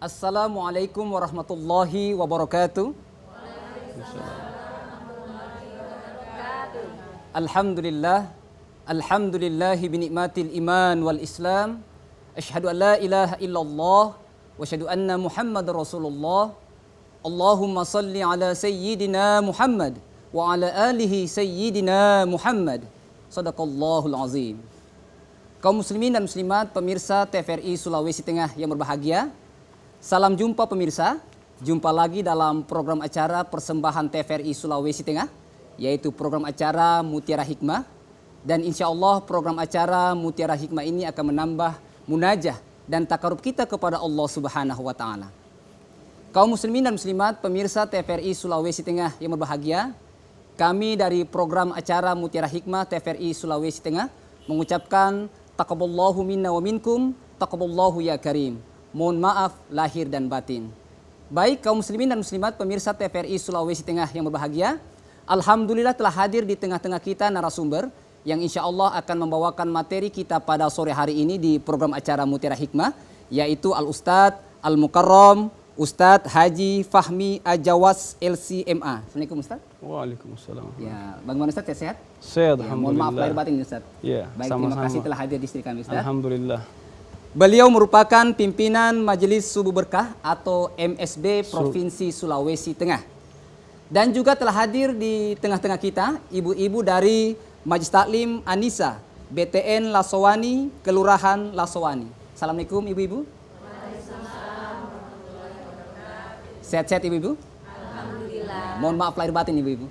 Assalamualaikum warahmatullahi wabarakatuh. Alhamdulillah. Alhamdulillahi binikmatil iman wal islam. Asyhadu an la ilaha illallah wa asyhadu anna Muhammadar Rasulullah. Allahumma salli ala sayyidina Muhammad wa ala alihi sayyidina Muhammad. Sadaqallahul azim. Kaum muslimin dan muslimat, pemirsa TVRI Sulawesi Tengah yang berbahagia. Salam jumpa pemirsa. Jumpa lagi dalam program acara persembahan TVRI Sulawesi Tengah, yaitu program acara Mutiara Hikmah. Dan insya Allah program acara Mutiara Hikmah ini akan menambah munajah dan takarub kita kepada Allah Subhanahu wa Ta'ala. Kaum muslimin dan muslimat, pemirsa TVRI Sulawesi Tengah yang berbahagia, kami dari program acara Mutiara Hikmah TVRI Sulawesi Tengah mengucapkan taqabballahu minna wa minkum, taqabballahu ya karim. Mohon maaf lahir dan batin. Baik kaum muslimin dan muslimat pemirsa TVRI Sulawesi Tengah yang berbahagia, alhamdulillah telah hadir di tengah-tengah kita narasumber yang insya Allah akan membawakan materi kita pada sore hari ini di program acara Mutiara Hikmah, yaitu Al-Ustadz Al-Mukarram Ustadz Haji Fahmi Ajawas LCMA. Assalamualaikum Ustadz. Waalaikumsalam. Ya, bagaimana Ustadz, sehat? Sehat, ya, mohon maaf lahir alhamdulillah. batin Ustadz. Ya, baik, sama-sama. terima kasih telah hadir di istri kami Ustadz. Alhamdulillah. Beliau merupakan pimpinan Majelis Subuh Berkah atau MSB Provinsi Sulawesi Tengah. Dan juga telah hadir di tengah-tengah kita ibu-ibu dari Majelis Taklim Anisa BTN Lasowani, Kelurahan Lasowani. Assalamualaikum ibu-ibu. Sehat-sehat ibu-ibu? Alhamdulillah. Mohon maaf lahir batin ibu-ibu.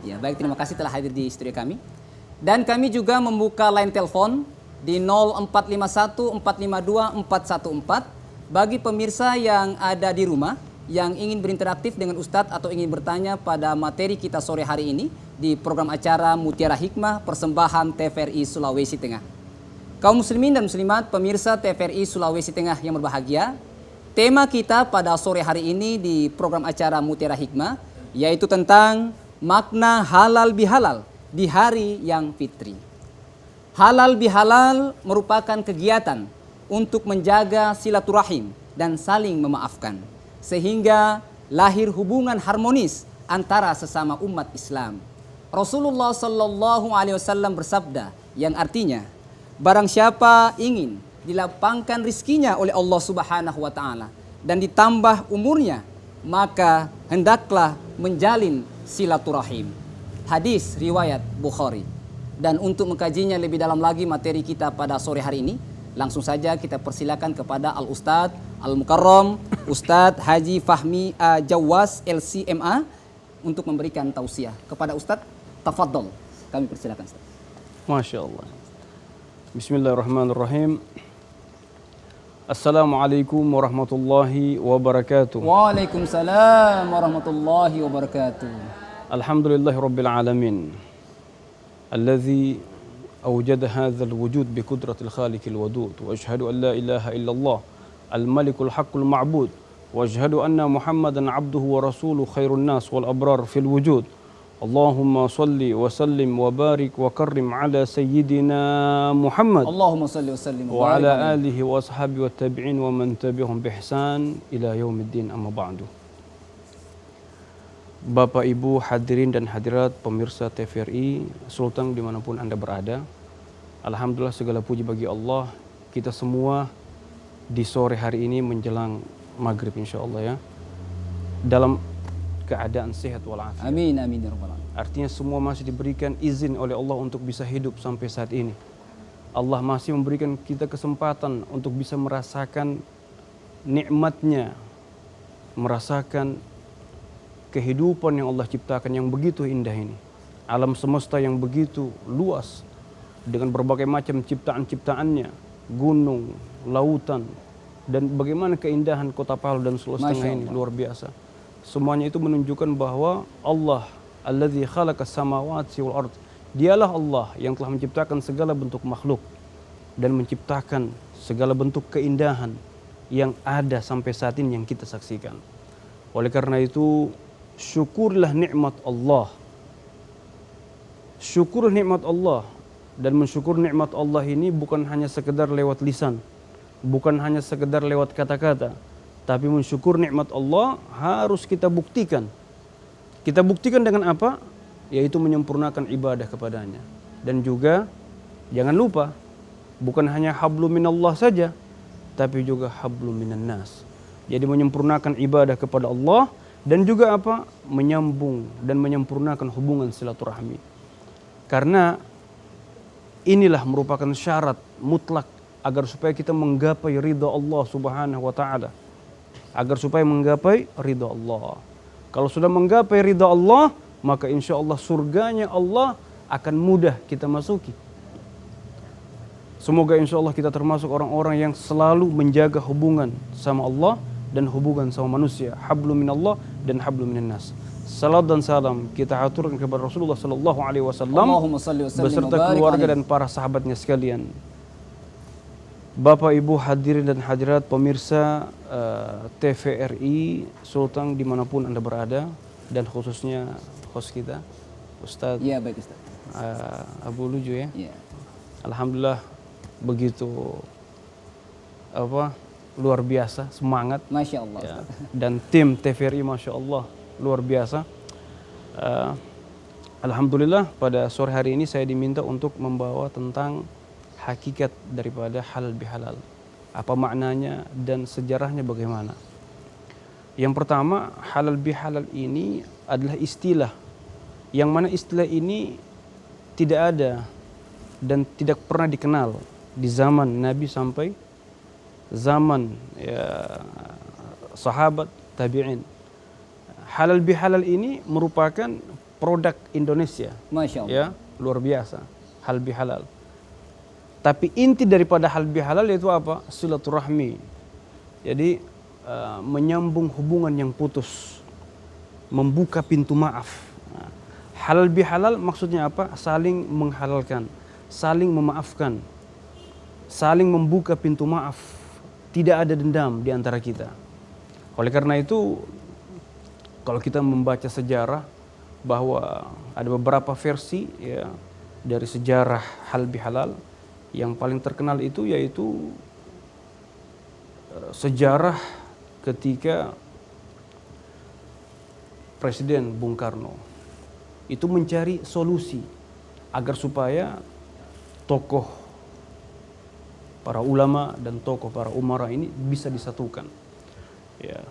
Ya, baik, terima kasih telah hadir di studio kami. Dan kami juga membuka line telepon di 0451 452 414 bagi pemirsa yang ada di rumah yang ingin berinteraktif dengan Ustadz atau ingin bertanya pada materi kita sore hari ini di program acara Mutiara Hikmah persembahan TVRI Sulawesi Tengah. Kaum muslimin dan muslimat pemirsa TVRI Sulawesi Tengah yang berbahagia, tema kita pada sore hari ini di program acara Mutiara Hikmah yaitu tentang makna halal bihalal di hari yang fitri. Halal bihalal merupakan kegiatan untuk menjaga silaturahim dan saling memaafkan, sehingga lahir hubungan harmonis antara sesama umat Islam. Rasulullah Sallallahu Alaihi Wasallam bersabda yang artinya, barang siapa ingin dilapangkan rizkinya oleh Allah Subhanahu Wa Taala dan ditambah umurnya, maka hendaklah menjalin silaturahim. Hadis riwayat Bukhari. Dan untuk mengkajinya lebih dalam lagi materi kita pada sore hari ini, langsung saja kita persilakan kepada Al-Ustadz Al-Mukarram Ustadz Haji Fahmi Ajawas LCMA untuk memberikan tausiah kepada Ustadz. Tafadhol, kami persilakan Ustadz. Masya Allah. Bismillahirrahmanirrahim. Assalamualaikum warahmatullahi wabarakatuh. Waalaikumsalam warahmatullahi wabarakatuh. Alhamdulillahirabbil alamin. الذي أوجد هذا الوجود بقدرة الخالق الودود وأشهد أن لا إله إلا الله الملك الحق المعبود وأشهد أن محمدا عبده ورسوله خير الناس والأبرار في الوجود اللهم صل وسلم وبارك وكرم على سيدنا محمد اللهم صل وسلم وعلى آله وأصحابه والتابعين ومن تبعهم بإحسان إلى يوم الدين أما بعد. Bapak, Ibu, hadirin dan hadirat pemirsa TVRI Sultan dimanapun Anda berada. Alhamdulillah segala puji bagi Allah, kita semua di sore hari ini menjelang maghrib insya Allah ya, dalam keadaan sehat walafiat. Amin, amin ya rabbal alamin. Artinya semua masih diberikan izin oleh Allah untuk bisa hidup sampai saat ini. Allah masih memberikan kita kesempatan untuk bisa merasakan nikmatnya, merasakan kehidupan yang Allah ciptakan yang begitu indah ini. Alam semesta yang begitu luas dengan berbagai macam ciptaan-ciptaannya, gunung, lautan, dan bagaimana keindahan kota Palu dan Sulawesi Tengah ini luar biasa. Semuanya itu menunjukkan bahwa Allah alladzi khalaqas samawati wal ard, dialah Allah yang telah menciptakan segala bentuk makhluk dan menciptakan segala bentuk keindahan yang ada sampai saat ini yang kita saksikan. Oleh karena itu, syukurlah nikmat Allah. Syukur nikmat Allah. Dan mensyukur nikmat Allah ini bukan hanya sekedar lewat lisan, bukan hanya sekedar lewat kata-kata, Tapi mensyukur nikmat Allah harus kita buktikan. Kita buktikan dengan apa? Yaitu menyempurnakan ibadah kepadanya. Dan juga jangan lupa, bukan hanya hablum minallah saja, tapi juga hablum minan nas. Jadi menyempurnakan ibadah kepada Allah dan juga apa? Menyambung dan menyempurnakan hubungan silaturahmi. Karena inilah merupakan syarat mutlak agar supaya kita menggapai ridha Allah Subhanahu wa taala. Agar supaya menggapai ridha Allah. Kalau sudah menggapai ridha Allah, maka insya Allah surganya Allah akan mudah kita masuki. Semoga insya Allah kita termasuk orang-orang yang selalu menjaga hubungan sama Allah dan hubungan sama manusia. Hablum minallah dan hablum minan nas. Salam dan salam kita aturkan kepada Rasulullah sallallahu alaihi wasallam beserta keluarga dan para sahabatnya sekalian. Bapak Ibu hadirin dan hadirat pemirsa TVRI Sultan dimanapun Anda berada, dan khususnya host kita Ustadz baik Ustaz. Abu Luju ya. Alhamdulillah begitu luar biasa semangat. Masya Allah. Ya. Dan tim TVRI Masya Allah luar biasa. Alhamdulillah pada sore hari ini saya diminta untuk membawa tentang hakikat daripada halal bihalal. Apa maknanya dan sejarahnya bagaimana. Yang pertama, halal bihalal ini adalah istilah. Yang mana istilah ini tidak ada dan tidak pernah dikenal di zaman Nabi sampai zaman sahabat tabi'in. Halal bihalal ini merupakan produk Indonesia. Masya Allah. Ya, luar biasa. Halal bihalal. Tapi inti daripada halal bihalal itu apa? Silaturahmi. Jadi menyambung hubungan yang putus, membuka pintu maaf. Halal bihalal maksudnya apa? Saling menghalalkan, saling memaafkan, saling membuka pintu maaf. Tidak ada dendam di antara kita. Oleh karena itu, kalau kita membaca sejarah bahwa ada beberapa versi ya dari sejarah halal bihalal. Yang paling terkenal itu yaitu sejarah ketika Presiden Bung Karno itu mencari solusi agar supaya tokoh para ulama dan tokoh para umara ini bisa disatukan. Ya,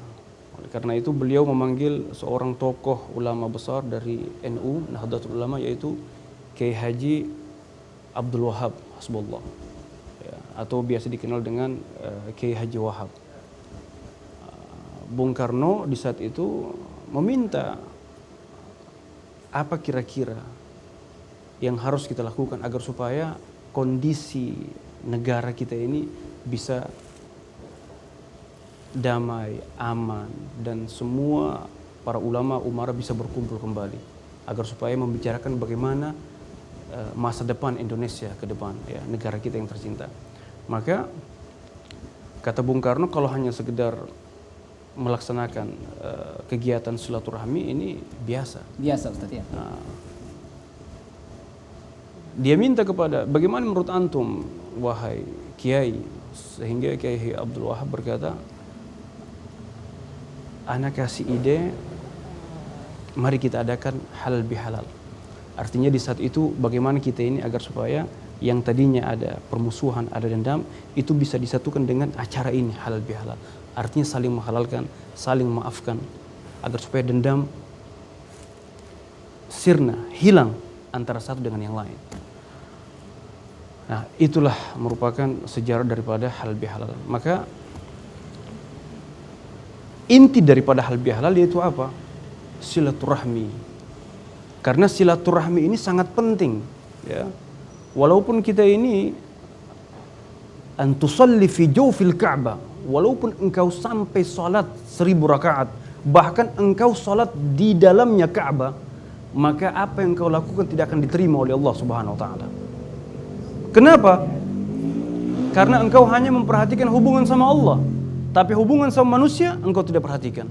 oleh karena itu beliau memanggil seorang tokoh ulama besar dari NU Nahdlatul Ulama yaitu Kiai Haji Abdul Wahab Hasbullah, ya, atau biasa dikenal dengan Kiai Haji Wahab. Bung Karno di saat itu meminta apa kira-kira yang harus kita lakukan agar supaya kondisi negara kita ini bisa damai, aman, dan semua para ulama umara bisa berkumpul kembali agar supaya membicarakan bagaimana masa depan Indonesia ke depan, ya, negara kita yang tercinta. Maka kata Bung Karno, kalau hanya sekedar melaksanakan kegiatan silaturahmi ini biasa. Biasa Ustaz ya. Nah, dia minta kepada, bagaimana menurut antum wahai kiai, sehingga Kiai Abdul Wahab berkata, ana kasih ide, mari kita adakan halal bihalal. Artinya di saat itu bagaimana kita ini agar supaya yang tadinya ada permusuhan, ada dendam, itu bisa disatukan dengan acara ini halal bihalal. Artinya saling menghalalkan, saling memaafkan agar supaya dendam sirna, hilang antara satu dengan yang lain. Nah, itulah merupakan sejarah daripada halal bihalal. Maka inti daripada halal bihalal yaitu apa? Silaturahmi. Karena silaturahmi ini sangat penting, ya. Walaupun kita ini antusalli fi jawfil Ka'bah, walaupun engkau sampai salat 1000 rakaat, bahkan engkau salat di dalamnya Ka'bah, maka apa yang engkau lakukan tidak akan diterima oleh Allah Subhanahu wa taala. Kenapa? Karena engkau hanya memperhatikan hubungan sama Allah, tapi hubungan sama manusia engkau tidak perhatikan.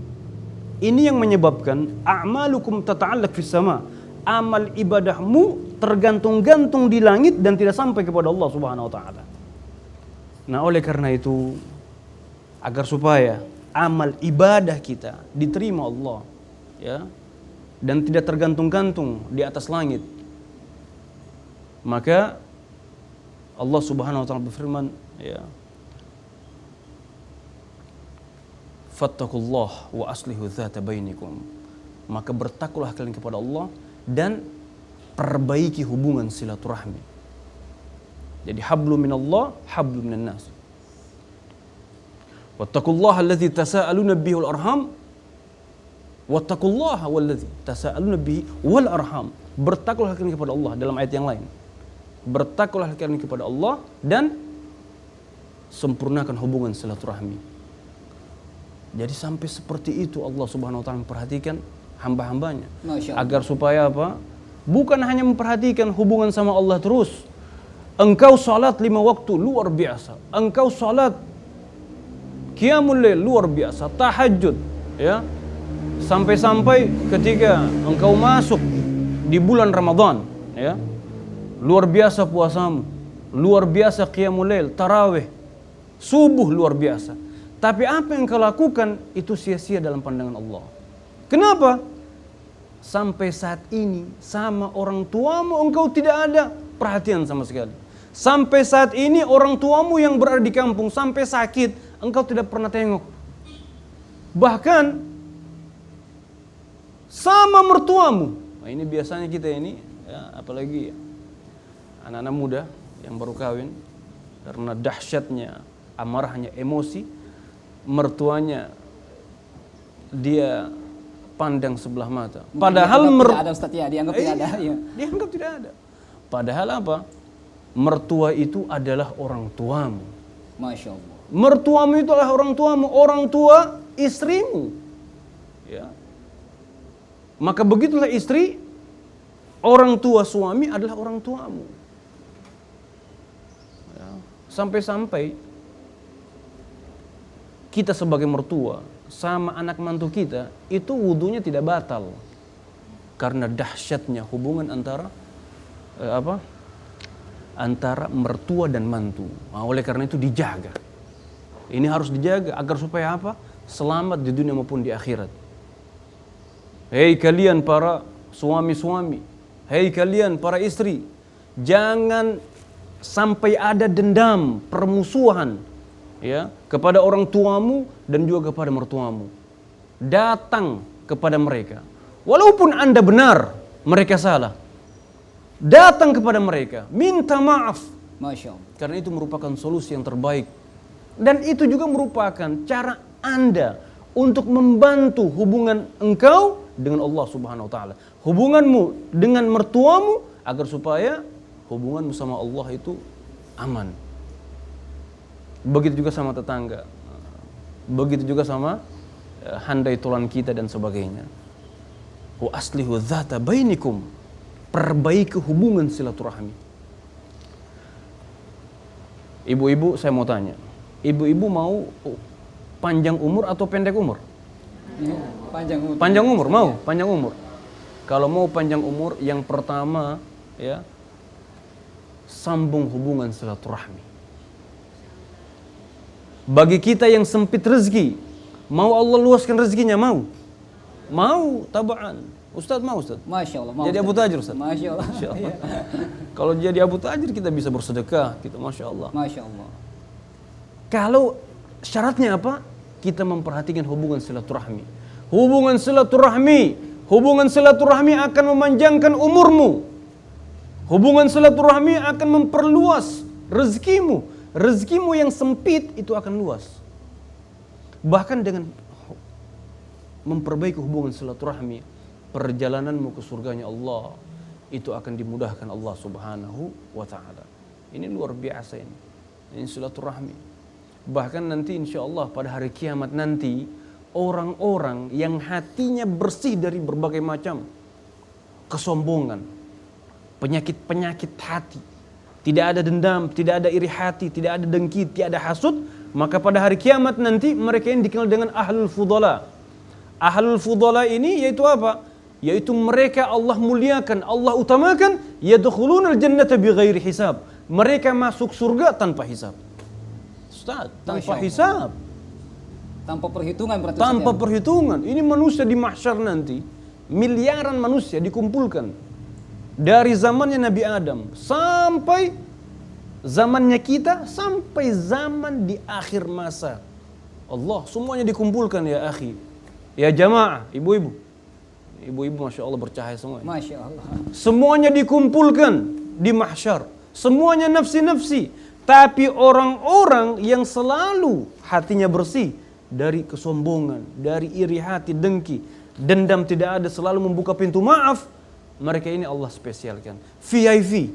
Ini yang menyebabkan a'malukum tata'allaq fis sama. Amal ibadahmu tergantung-gantung di langit dan tidak sampai kepada Allah Subhanahu wa taala. Nah, oleh karena itu agar supaya amal ibadah kita diterima Allah, ya, dan tidak tergantung-gantung di atas langit, maka Allah Subhanahu wa taala berfirman, ya, fattakullah wa aslihu dzata bainikum. Maka bertakwalah kalian kepada Allah dan perbaiki hubungan silaturahmi. Jadi hablu minallah, hablu minan nas. Wattaqullaha allazi tasaaluna bihi wal arham. Wattaqullaha wallazi tasaaluna bihi wal arham. Bertakwalah kalian kepada Allah dalam ayat yang lain. Bertakwalah kalian kepada Allah dan sempurnakan hubungan silaturahmi. Jadi sampai seperti itu Allah Subhanahu wa taala memperhatikan hamba-hambanya. Agar supaya apa? Bukan hanya memperhatikan hubungan sama Allah terus. Engkau salat 5 waktu luar biasa. Engkau salat qiyamul lail luar biasa, tahajud, ya. Sampai-sampai ketika engkau masuk di bulan Ramadan, ya. Luar biasa puasamu, luar biasa qiyamul lail, tarawih, subuh luar biasa. Tapi apa yang kau lakukan itu sia-sia dalam pandangan Allah. Kenapa? Sampai saat ini sama orang tuamu engkau tidak ada perhatian sama sekali. Sampai saat ini orang tuamu yang berada di kampung sampai sakit engkau tidak pernah tengok. Bahkan sama mertuamu. Nah, ini biasanya kita ini, ya, apalagi anak-anak muda yang baru kawin, karena dahsyatnya amarahnya emosi, mertuanya dia pandang sebelah mata. Padahal tidak ada, Ustaz, ya, dianggap tidak ada. Ya. Dianggap tidak ada. Padahal apa? Mertua itu adalah orang tuamu. Masya Allah. Mertuamu itu adalah orang tuamu, orang tua istrimu. Ya. Maka begitulah istri, orang tua suami adalah orang tuamu. Ya. Sampai-sampai kita sebagai mertua sama anak mantu kita itu wudunya tidak batal karena dahsyatnya hubungan antara antara mertua dan mantu. Nah, oleh karena itu dijaga. Ini harus dijaga agar supaya apa? Selamat di dunia maupun di akhirat. Hei kalian para suami-suami, hei kalian para istri, jangan sampai ada dendam, permusuhan, ya, kepada orang tuamu dan juga kepada mertuamu. Datang kepada mereka. Walaupun Anda benar, mereka salah. Datang kepada mereka, minta maaf. Masya Allah. Karena itu merupakan solusi yang terbaik. Dan itu juga merupakan cara Anda untuk membantu hubungan engkau dengan Allah Subhanahu wa taala. Hubunganmu dengan mertuamu agar supaya hubunganmu sama Allah itu aman. Begitu juga sama tetangga. Begitu juga sama handai tulan kita dan sebagainya. Wa aslihu dzata bainikum. Perbaiki hubungan silaturahmi. Ibu-ibu, saya mau tanya. Ibu-ibu mau panjang umur atau pendek umur? Panjang umur. Panjang umur, mau? Panjang umur. Kalau mau panjang umur, yang pertama, ya, sambung hubungan silaturahmi. Bagi kita yang sempit rezeki, mau Allah luaskan rezekinya, mau? Mau, tabaan. Ustaz mau, Ustaz? Masya Allah. Jadi Abu Tajir, Ustaz? Masya Allah. Masya Allah. Kalau jadi Abu Tajir kita bisa bersedekah, kita Masya Allah. Masya Allah. Kalau syaratnya apa? Kita memperhatikan hubungan silaturahmi. Hubungan silaturahmi akan memanjangkan umurmu. Hubungan silaturahmi akan memperluas rezekimu. Rezekimu yang sempit itu akan luas. Bahkan dengan memperbaiki hubungan silaturahmi, perjalananmu ke surganya Allah itu akan dimudahkan Allah Subhanahu wa taala. Ini luar biasa ini. Ini silaturahmi. Bahkan nanti insya Allah pada hari kiamat nanti orang-orang yang hatinya bersih dari berbagai macam kesombongan, penyakit-penyakit hati, tidak ada dendam, tidak ada iri hati, tidak ada dengki, tidak ada hasud, maka pada hari kiamat nanti mereka yang dikenal dengan ahlul fudala. Ahlul fudala ini yaitu apa? Yaitu mereka Allah muliakan, Allah utamakan, yadkhulunal jannata bighairi hisab. Mereka masuk surga tanpa hisab. Ustaz, tanpa hisab. Tanpa perhitungan berarti. Tanpa perhitungan. Ini manusia di mahsyar nanti, miliaran manusia dikumpulkan. Dari zamannya Nabi Adam sampai zamannya kita, sampai zaman di akhir masa. Allah, semuanya dikumpulkan ya akhi. Ya jamaah, ibu-ibu. Ibu-ibu Masya Allah bercahaya semua. Masya Allah. Semuanya dikumpulkan di mahsyar. Semuanya nafsi-nafsi. Tapi orang-orang yang selalu hatinya bersih dari kesombongan, dari iri hati, dengki, dendam tidak ada, selalu membuka pintu maaf, mereka ini Allah spesialkan. VIP.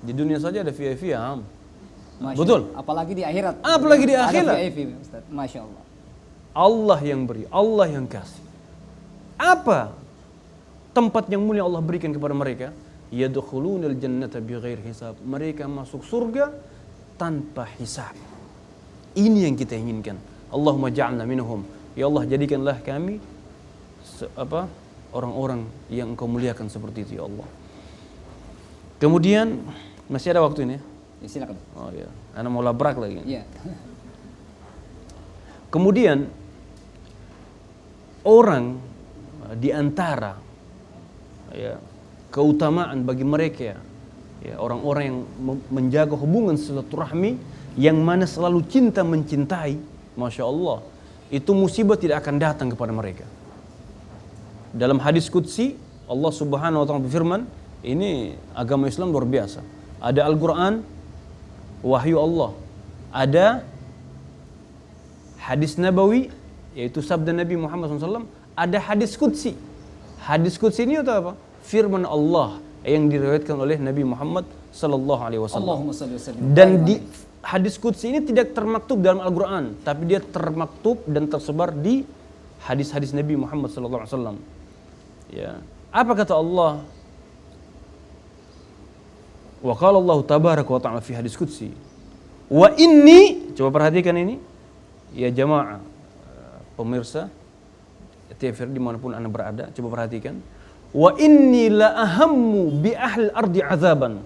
Di dunia saja ada VIP ya. Betul. Apalagi di akhirat. Apalagi di akhirat. Ada VIP, Ustaz. Masya Allah. Allah yang beri, Allah yang kasih. Apa tempat yang mulia Allah berikan kepada mereka? Yadkhulunal jannata bighairi hisab. Mereka masuk surga tanpa hisab. Ini yang kita inginkan. Allahumma ja'alna minhum. Ya Allah, jadikanlah kami orang-orang yang Engkau muliakan seperti itu ya Allah. Kemudian masih ada waktu ini? Ya, silakan. Oh ya, Ana mau labrak lagi. Iya. Kemudian orang di antara ya, keutamaan bagi mereka ya, orang-orang yang menjaga hubungan silaturahmi yang mana selalu cinta mencintai, Masya Allah, itu musibah tidak akan datang kepada mereka. Dalam hadis qudsi Allah Subhanahu wa taala berfirman, ini agama Islam luar biasa. Ada Al-Qur'an, wahyu Allah. Ada hadis nabawi, yaitu sabda Nabi Muhammad SAW. Ada hadis qudsi. Hadis qudsi ini itu apa? Firman Allah yang diriwayatkan oleh Nabi Muhammad SAW. Allahumma shalli wa sallim. Dan di hadis qudsi ini tidak termaktub dalam Al-Quran, tapi dia termaktub dan tersebar di hadis-hadis Nabi Muhammad SAW. Ya. Apa kata Allah? Wa qala Allah tabaraka wa ta'ala fi hadis qudsi. Wa inni, coba perhatikan ini, ya jamaah pemirsa TVRI dimanapun Anda berada, coba perhatikan. Wa inni la ahammu bi ahli ardi azaban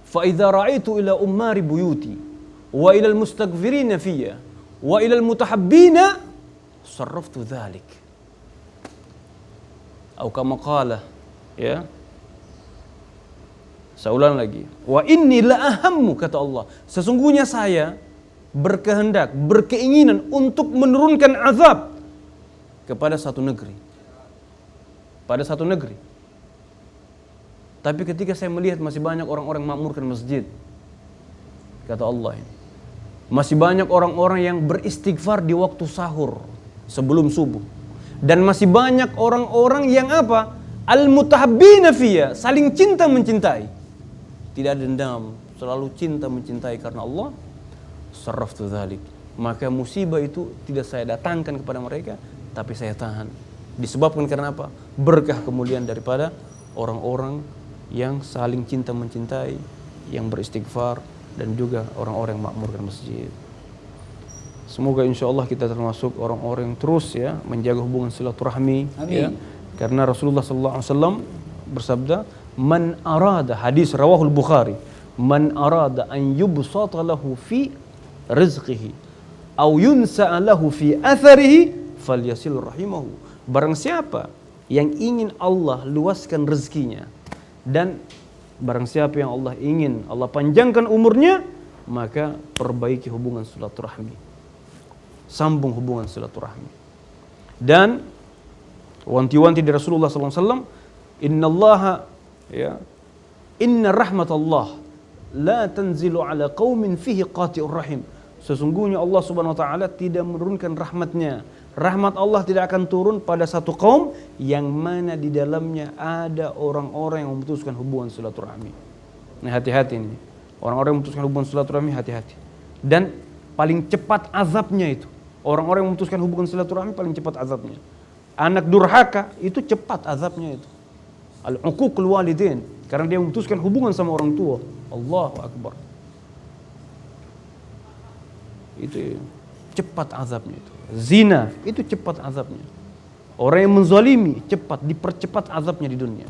fa idza ra'aitu ila ummari buyuti wa ila almustaghfirina fiyya wa ila almutahabbina sarraftu dhalik. Atau kama qala, ya. Saya ulang lagi. Wa inni la ahammu, kata Allah, sesungguhnya saya berkehendak, berkeinginan untuk menurunkan azab kepada satu negeri. Pada satu negeri. Tapi ketika saya melihat masih banyak orang-orang makmurkan masjid, kata Allah ini, masih banyak orang-orang yang beristighfar di waktu sahur sebelum subuh, dan masih banyak orang-orang yang apa? Al-mutahabbina fiyya, saling cinta mencintai, tidak dendam, selalu cinta mencintai karena Allah. Sarraftu dzalik, maka musibah itu tidak saya datangkan kepada mereka, tapi saya tahan. Disebabkan karena apa? Berkah kemuliaan daripada orang-orang yang saling cinta mencintai, yang beristighfar, dan juga orang-orang yang makmurkan masjid. Semoga insya Allah kita termasuk orang-orang yang terus ya menjaga hubungan silaturahmi. Amin. Ya. Karena Rasulullah SAW bersabda, "Man arada," hadis rawahul Bukhari, "Man arada an yubsata lahu fi rizqihi aw yunsa'a lahu fi atharihi falyasil rahimahu." Barang siapa yang ingin Allah luaskan rezekinya, dan barang siapa yang Allah ingin Allah panjangkan umurnya, maka perbaiki hubungan silaturahmi, sambung hubungan silaturahmi. Dan wanti-wanti dari Rasulullah SAW, innallaha, ya, inna rahmatallah la tanzilu ala qaumin fihi qati'ur rahim. Sesungguhnya Allah Subhanahu wa taala tidak menurunkan rahmatnya. Rahmat Allah tidak akan turun pada satu kaum yang mana di dalamnya ada orang-orang yang memutuskan hubungan silaturahmi. Nah, hati-hati ini. Orang-orang yang memutuskan hubungan silaturahmi, hati-hati. Dan paling cepat azabnya itu. Orang-orang yang memutuskan hubungan silaturahmi paling cepat azabnya. Anak durhaka itu cepat azabnya itu. Al-uququl walidain, karena dia memutuskan hubungan sama orang tua. Allahu akbar. Itu cepat azabnya itu. Zina itu cepat azabnya. Orang yang menzalimi cepat, dipercepat azabnya di dunia.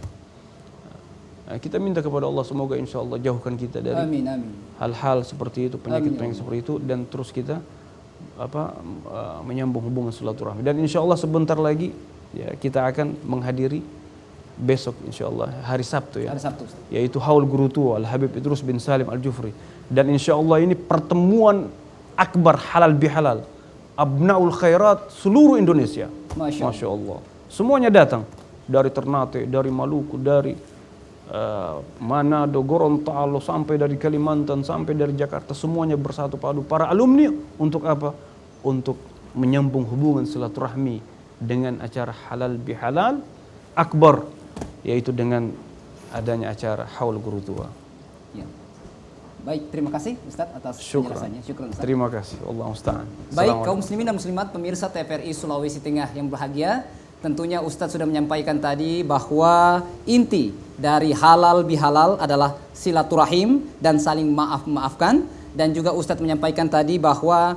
Nah, kita minta kepada Allah semoga insya Allah jauhkan kita dari Amin, amin. hal-hal seperti itu, penyakit-penyakit seperti itu, dan terus kita menyambung hubungan silaturahmi. Dan insya Allah sebentar lagi ya kita akan menghadiri besok insya Allah hari Sabtu ya. Hari Sabtu, Ustaz. Yaitu Haul Guru Tua Al Habib Idrus bin Salim Al Jufri. Dan insya Allah ini pertemuan akbar halal bihalal, abnaul khairat seluruh Indonesia. Masya Allah. Semuanya datang dari Ternate, dari Maluku, dari Manado, Gorontalo, sampai dari Kalimantan, sampai dari Jakarta, semuanya bersatu padu para alumni untuk apa? Untuk menyambung hubungan silaturahmi dengan acara halal bihalal akbar, yaitu dengan adanya acara Haul Guru Tua. Ya. Baik, terima kasih Ustadz atas penjelasannya. Syukran Ustadz. Terima kasih. Allah musta'an. Baik, kaum muslimin dan muslimat pemirsa TVRI Sulawesi Tengah yang berbahagia, tentunya Ustadz sudah menyampaikan tadi bahwa inti dari halal bihalal adalah silaturahim dan saling maaf-maafkan, dan juga Ustadz menyampaikan tadi bahwa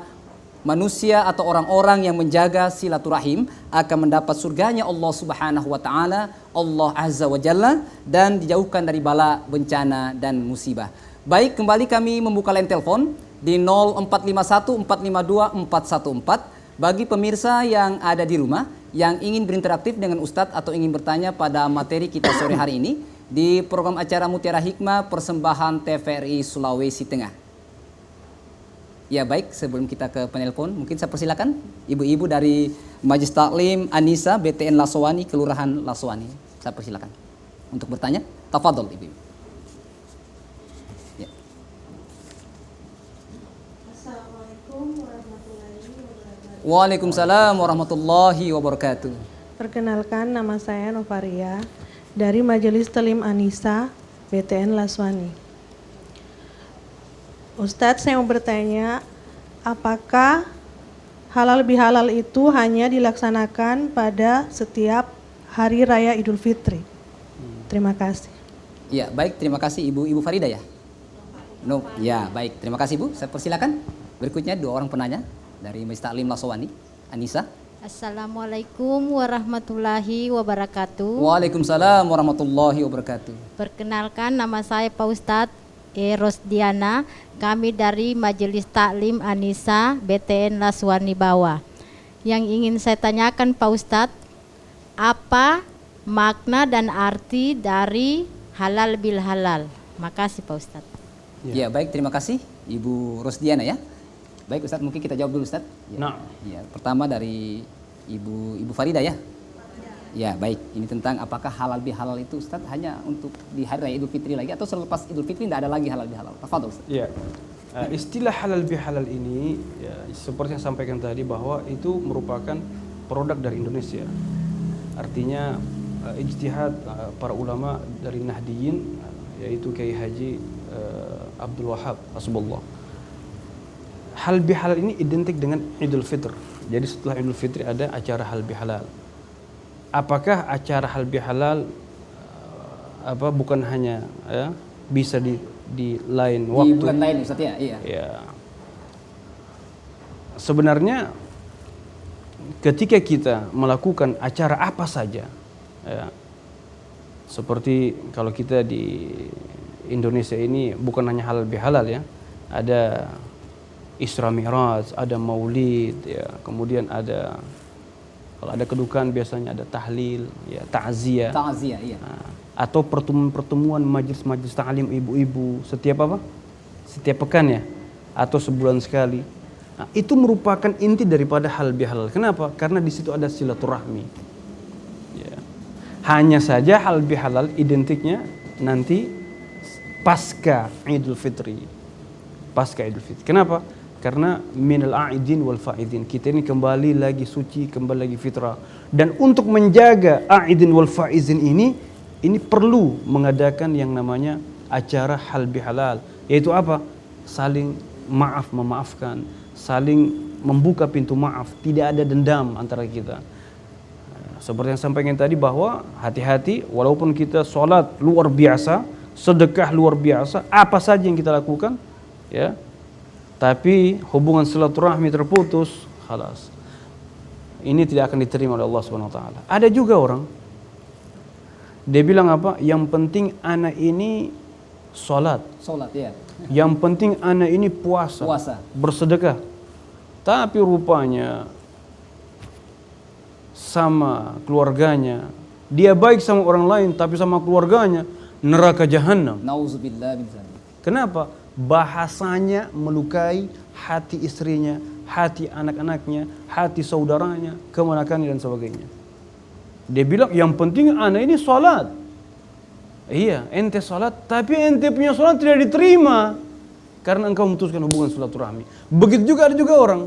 manusia atau orang-orang yang menjaga silaturahim akan mendapat surganya Allah Subhanahu wa taala, Allah Azza wa Jalla, dan dijauhkan dari bala, bencana dan musibah. Baik, kembali kami membuka line telepon di 0451 452 414 bagi pemirsa yang ada di rumah yang ingin berinteraktif dengan Ustadz atau ingin bertanya pada materi kita sore hari ini di program acara Mutiara Hikmah persembahan TVRI Sulawesi Tengah. Ya baik, sebelum kita ke penelpon, mungkin saya persilakan ibu-ibu dari Majelis Taklim Anisa BTN Lasowani, Kelurahan Lasowani. Saya persilakan untuk bertanya. Tafadhol ibu-ibu. Ya. Assalamualaikum warahmatullahi wabarakatuh. Waalaikumsalam warahmatullahi wabarakatuh. Perkenalkan, nama saya Novaria dari Majelis Taklim Anisa BTN Laswani. Ustadz, saya mau bertanya, apakah halal bihalal itu hanya dilaksanakan pada setiap hari raya Idul Fitri? Terima kasih. Ya, baik, terima kasih Ibu Farida ya. No, ya, baik, terima kasih Bu. Saya persilakan. Berikutnya dua orang penanya dari Majelis Taklim Lasowani, Anisa. Assalamualaikum warahmatullahi wabarakatuh. Waalaikumsalam warahmatullahi wabarakatuh. Perkenalkan, nama saya Pak Ustadz Rosdiana. Kami dari Majelis Taklim Anisa BTN Laswani Bawah. Yang ingin saya tanyakan Pak Ustadz, apa makna dan arti dari halal bil halal? Makasih Pak Ustadz. Ya, baik, terima kasih Ibu Rosdiana ya. Baik Ustadz, mungkin kita jawab dulu Ustadz. Ya. Nah. Ya, pertama dari Ibu Farida ya. Ya, baik. Ini tentang apakah halal bihalal itu Ustadz hanya untuk di hari raya Idul Fitri lagi atau selepas Idul Fitri tidak ada lagi halal bihalal? Tafadhol Ustadz. Ya. Istilah halal bihalal ini ya, seperti yang saya sampaikan tadi bahwa itu merupakan produk dari Indonesia. Artinya ijtihad para ulama dari Nahdiyin, yaitu Kiai Haji Abdul Wahab Hasbullah. Halal bihalal ini identik dengan Idul Fitr. Jadi setelah Idul Fitri ada acara halal bihalal. Apakah acara halal bihalal bukan hanya ya, bisa di lain waktu? Bukan lain Ustaz ya, iya. Ya. Sebenarnya ketika kita melakukan acara apa saja, ya, seperti kalau kita di Indonesia ini bukan hanya halal bihalal ya, ada Isra Mi'raj, ada Maulid, ya, kemudian ada kalau ada kedukaan biasanya ada tahlil, ya, ta'ziyah. Ta'ziyah, iya. Nah, atau pertemuan majelis-majelis ta'lim ibu-ibu setiap apa? Setiap pekan ya, atau sebulan sekali. Nah, itu merupakan inti daripada halal bihalal. Kenapa? Karena di situ ada silaturahmi. Ya. Hanya saja halal bihalal identiknya nanti pasca Idul Fitri. Pasca Idul Fitri. Kenapa? Karena minal a'idin wal fa'idin. Kita ini kembali lagi suci, kembali lagi fitrah. Dan untuk menjaga a'idin wal fa'izin ini perlu mengadakan yang namanya acara halal bihalal. Yaitu apa? Saling memaafkan, saling membuka pintu maaf, tidak ada dendam antara kita. Seperti yang sampaikan tadi bahwa hati-hati, walaupun kita sholat luar biasa, sedekah luar biasa, apa saja yang kita lakukan, ya, tapi hubungan silaturahmi terputus, khalas. Ini tidak akan diterima oleh Allah Subhanahu wa taala. Ada juga orang dia bilang apa? Yang penting anak ini sholat. Sholat ya. Yang penting anak ini puasa. Puasa. Bersedekah. Tapi rupanya sama keluarganya, dia baik sama orang lain, tapi sama keluarganya neraka jahanam. Nauzubillah min dzalik. Kenapa? Bahasanya melukai hati istrinya, hati anak-anaknya, hati saudaranya, kemenakannya dan sebagainya. Dia bilang yang penting anak ini sholat. Iya, ente sholat, tapi ente punya sholat tidak diterima karena engkau memutuskan hubungan silaturahmi. Begitu juga ada juga orang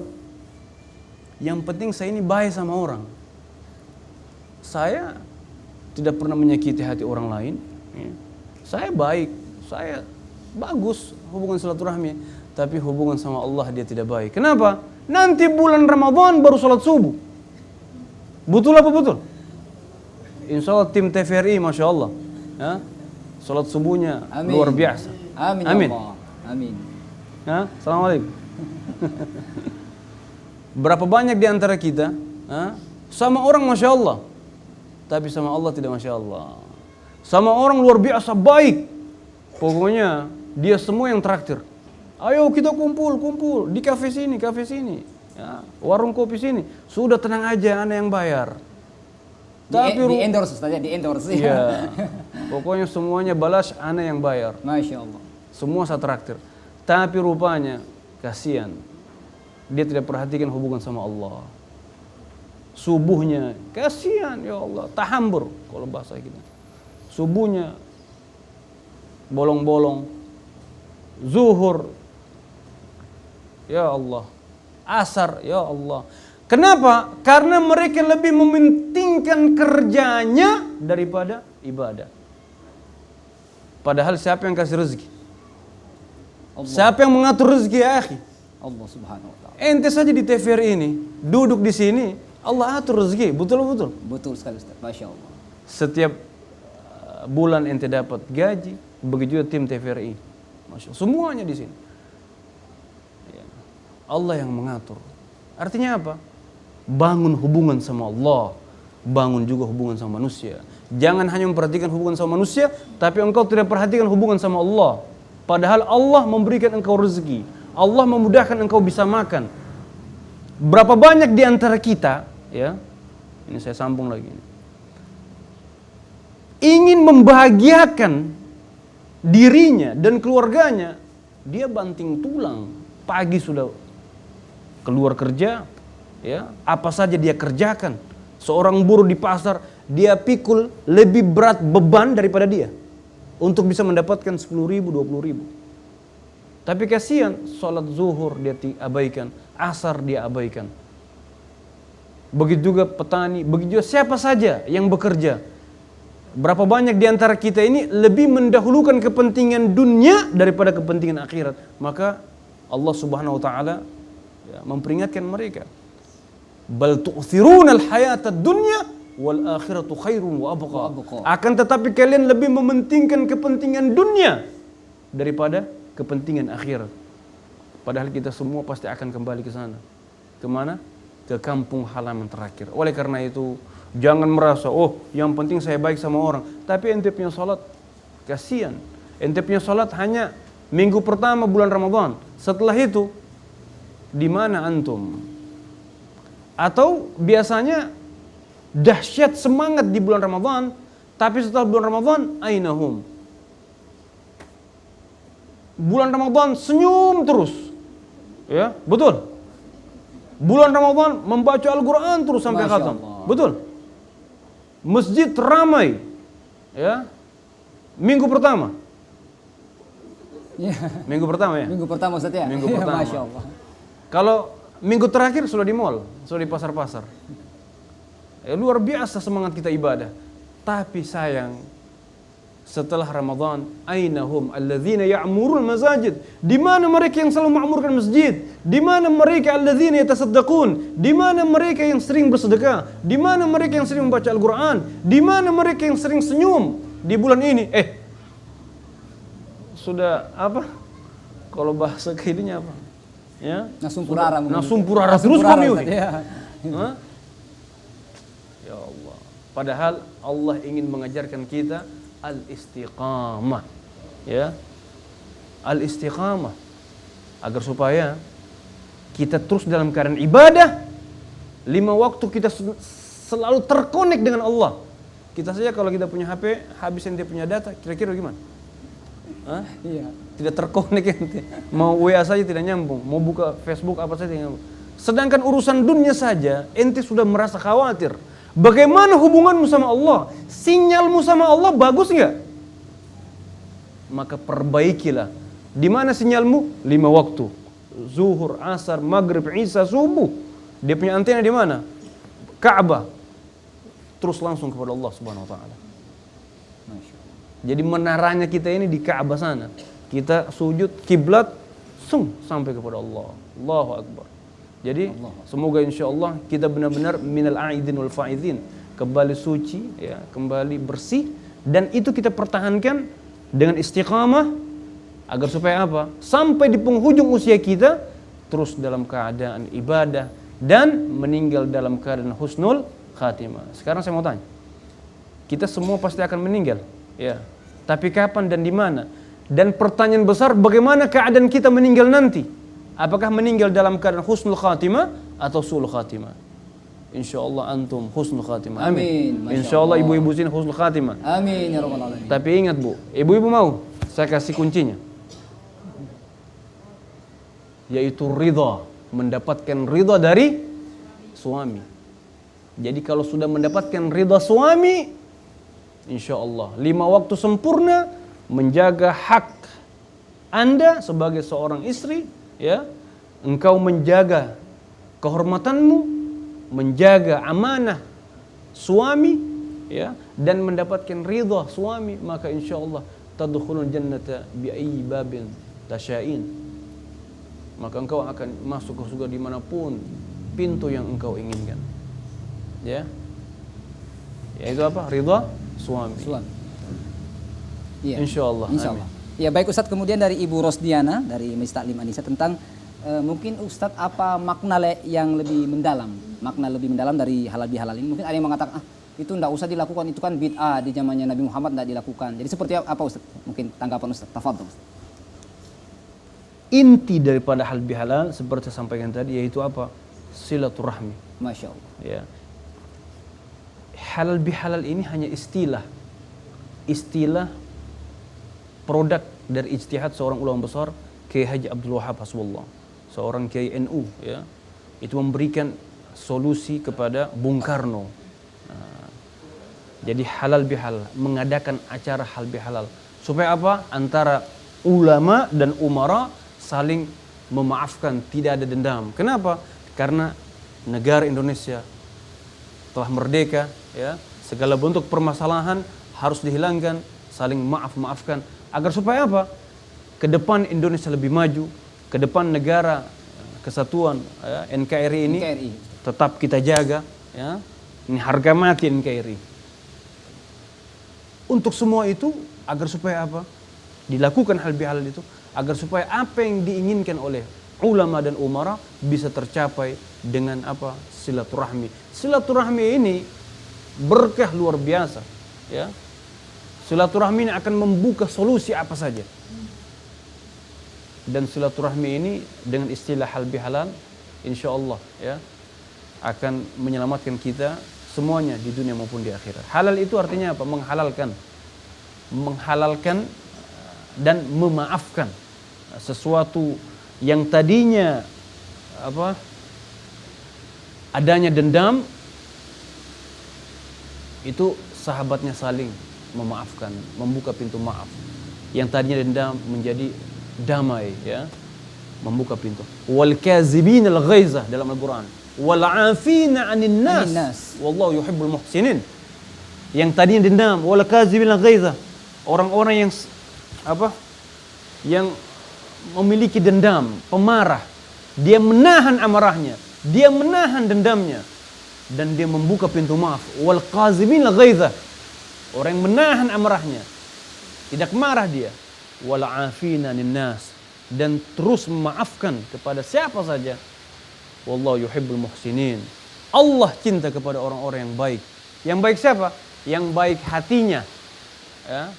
yang penting saya ini baik sama orang. Saya tidak pernah menyakiti hati orang lain. Saya baik, saya bagus hubungan silaturahmi, tapi hubungan sama Allah dia tidak baik. Kenapa? Nanti bulan Ramadan baru sholat subuh. Betul apa betul? Insya Allah tim TVRI Masya Allah ya, sholat subuhnya Amin. luar biasa. Amin. Amin. Ya Allah. Amin. Ya, Assalamualaikum. Berapa banyak di antara kita sama orang Masya Allah, tapi sama Allah tidak Masya Allah. Sama orang luar biasa baik, pokoknya dia semua yang traktir. Ayo kita kumpul di kafe sini ya, warung kopi sini. Sudah tenang aja, ana yang bayar. Di endorse saja, di endorse. Iya. Pokoknya semuanya balas, ana yang bayar. Masya Allah. Semua saya traktir. Tapi rupanya kasihan, dia tidak perhatikan hubungan sama Allah. Subuhnya kasihan, ya Allah, tahambur kalau bahasa kita. Subuhnya bolong-bolong, zuhur, ya Allah, asar, ya Allah. Kenapa? Karena mereka lebih mementingkan kerjanya daripada ibadah. Padahal siapa yang kasih rezeki? Allah. Siapa yang mengatur rezeki ya akhi? Allah Subhanahu wa taala. Ente saja di TVRI ini, duduk di sini, Allah atur rezeki, betul-betul. Betul sekali Ustaz. Masya Allah. Setiap bulan ente dapat gaji, begitu juga tim TVRI. Masya Allah, semuanya di sini. Ya. Allah yang mengatur. Artinya apa? Bangun hubungan sama Allah, bangun juga hubungan sama manusia. Jangan hanya memperhatikan hubungan sama manusia, tapi engkau tidak perhatikan hubungan sama Allah. Padahal Allah memberikan engkau rezeki, Allah memudahkan engkau bisa makan. Berapa banyak di antara kita, ya, ini saya sambung lagi, ingin membahagiakan dirinya dan keluarganya, dia banting tulang, pagi sudah keluar kerja, ya, apa saja dia kerjakan. Seorang buruh di pasar, dia pikul lebih berat beban daripada dia untuk bisa mendapatkan 10.000, 20.000. Tapi kasihan, sholat zuhur dia abaikan, asar dia abaikan. Begitu juga petani, begitu juga siapa saja yang bekerja. Berapa banyak di antara kita ini lebih mendahulukan kepentingan dunia daripada kepentingan akhirat. Maka Allah Subhanahu wa taala ya, memperingatkan mereka. Bal tu'thiruna al-hayata ad-dunya wal akhiratu khairun wa abqa. Akan tetapi kalian lebih mementingkan kepentingan dunia daripada kepentingan akhirat. Padahal kita semua pasti akan kembali ke sana. Kemana? Ke kampung halaman terakhir. Oleh karena itu, jangan merasa, oh yang penting saya baik sama orang. Tapi ente punya salat, kasihan. Ente punya salat hanya minggu pertama bulan Ramadan. Setelah itu, di mana antum? Atau biasanya dahsyat semangat di bulan Ramadan, tapi setelah bulan Ramadan, ainahum? Bulan Ramadan senyum terus. Ya, betul. Bulan Ramadan membaca Al-Quran terus sampai khatam. Betul. Masjid ramai. Ya. Minggu pertama. Ya. Minggu pertama ya? Minggu pertama Ustaz ya? Minggu pertama. Masya Allah. Kalau minggu terakhir sudah di mall, sudah di pasar-pasar. Luar biasa semangat kita ibadah. Tapi sayang, setelah Ramadan, ainahum alladzina ya'murul masajid? Di mana mereka yang selalu ma'murkan masjid? Di mana mereka alladzina yatasaddaqun? Di mana mereka yang sering bersedekah? Di mana mereka yang sering membaca Al-Qur'an? Di mana mereka yang sering senyum di bulan ini? Sudah apa? Kalau bahasa kayaknya apa? Ya? Nasumpurara. Nasumpurara terus kami. Ya. Ya Allah. Padahal Allah ingin mengajarkan kita al-istiqamah, ya, al-istiqamah, agar supaya kita terus dalam keadaan ibadah, 5 waktu kita selalu terkonek dengan Allah. Kita saja kalau kita punya HP, habisin dia punya data, kira-kira gimana? Hah? Iya. Tidak terkonek ente. Mau WA saja tidak nyambung, mau buka Facebook apa saja tidak nyambung. Sedangkan urusan dunia saja, ente sudah merasa khawatir. Bagaimana hubunganmu sama Allah? Sinyalmu sama Allah bagus nggak? Maka perbaikilah. Di mana sinyalmu? 5 waktu. Zuhur, asar, maghrib, isya, subuh. Dia punya antena di mana? Ka'bah. Terus langsung kepada Allah Subhanahu wa taala. Jadi menaranya kita ini di Ka'bah sana. Kita sujud kiblat sampai kepada Allah. Allahu Akbar. Jadi semoga insyaallah kita benar-benar minal aidin wal faizin, kembali suci ya, kembali bersih, dan itu kita pertahankan dengan istiqamah agar supaya apa? Sampai di penghujung usia kita terus dalam keadaan ibadah dan meninggal dalam keadaan husnul khatimah. Sekarang saya mau tanya, kita semua pasti akan meninggal, ya. Tapi kapan dan di mana? Dan pertanyaan besar, bagaimana keadaan kita meninggal nanti? Apakah meninggal dalam keadaan husnul khatimah atau sul khatimah? Insyaallah antum husnul khatimah. Amin. Insyaallah ibu-ibu sini husnul khatimah. Amin ya rabbal alamin. Tapi ingat Bu, ibu-ibu mau saya kasih kuncinya, yaitu ridha, mendapatkan ridha dari suami. Jadi kalau sudah mendapatkan ridha suami, insyaallah 5 waktu sempurna menjaga hak Anda sebagai seorang istri, ya. Engkau menjaga kehormatanmu, menjaga amanah suami, ya, dan mendapatkan ridha suami, maka insyaallah tadkhulul jannata bi ayyi babin tasya'in. Maka engkau akan masuk ke surga dimanapun pintu yang engkau inginkan, ya. Yaitu apa? Ridha suami. Iya. Insyaallah. Insyaallah. Ya baik Ustadz, kemudian dari Ibu Rosdiana dari Majelis Taklim An-Nisa tentang mungkin Ustadz apa makna yang lebih mendalam, dari halal bihalal ini. Mungkin ada yang mengatakan itu tidak usah dilakukan, itu kan bid'ah, di zamannya Nabi Muhammad tidak dilakukan. Jadi seperti apa Ustadz? Mungkin tanggapan Ustadz. Tafadhol. Inti daripada hal bihalal seperti saya sampaikan tadi yaitu apa? Silaturahmi. Masya Allah. Ya. Halal bihalal ini hanya istilah produk dari ijtihad seorang ulama besar, Kiai Haji Abdul Wahab Hasbullah, seorang Kiai NU, ya. Itu memberikan solusi kepada Bung Karno. Nah, jadi halal bihalal, mengadakan acara halal bihalal supaya apa? Antara ulama dan umara saling memaafkan, tidak ada dendam. Kenapa? Karena negara Indonesia telah merdeka, ya. Segala bentuk permasalahan harus dihilangkan, saling maaf-maafkan. Agar supaya apa? Ke depan Indonesia lebih maju, ke depan negara kesatuan, ya, NKRI ini tetap kita jaga, ya. Ini harga mati NKRI. Untuk semua itu agar supaya apa? Dilakukan hal bihalal itu agar supaya apa yang diinginkan oleh ulama dan umara bisa tercapai dengan apa? Silaturahmi. Silaturahmi ini berkah luar biasa, ya. Silaturahmi ini akan membuka solusi apa saja. Dan silaturahmi ini dengan istilah hal bihalal, insyaallah, ya, akan menyelamatkan kita semuanya di dunia maupun di akhirat. Halal itu artinya apa? Menghalalkan dan memaafkan sesuatu yang tadinya apa? Adanya dendam, itu sahabatnya saling memaafkan, membuka pintu maaf. Yang tadinya dendam menjadi damai, ya, membuka pintu. Wal kazibinal ghaiza dalam Al-Qur'an, wal 'afina 'anil nas, wallahu yuhibbul muhsinin. Yang tadinya dendam, wal kazibinal ghaiza, orang-orang yang apa? Yang memiliki dendam, pemarah, dia menahan amarahnya, dia menahan dendamnya, dan dia membuka pintu maaf. Wal qazibinal ghaiza, orang yang menahan amarahnya, tidak marah dia. Wal 'afina 'anil nas, dan terus memaafkan kepada siapa saja. Wallahu yuhibbul muhsinin. Allah cinta kepada orang-orang yang baik. Yang baik siapa? Yang baik hatinya, ya.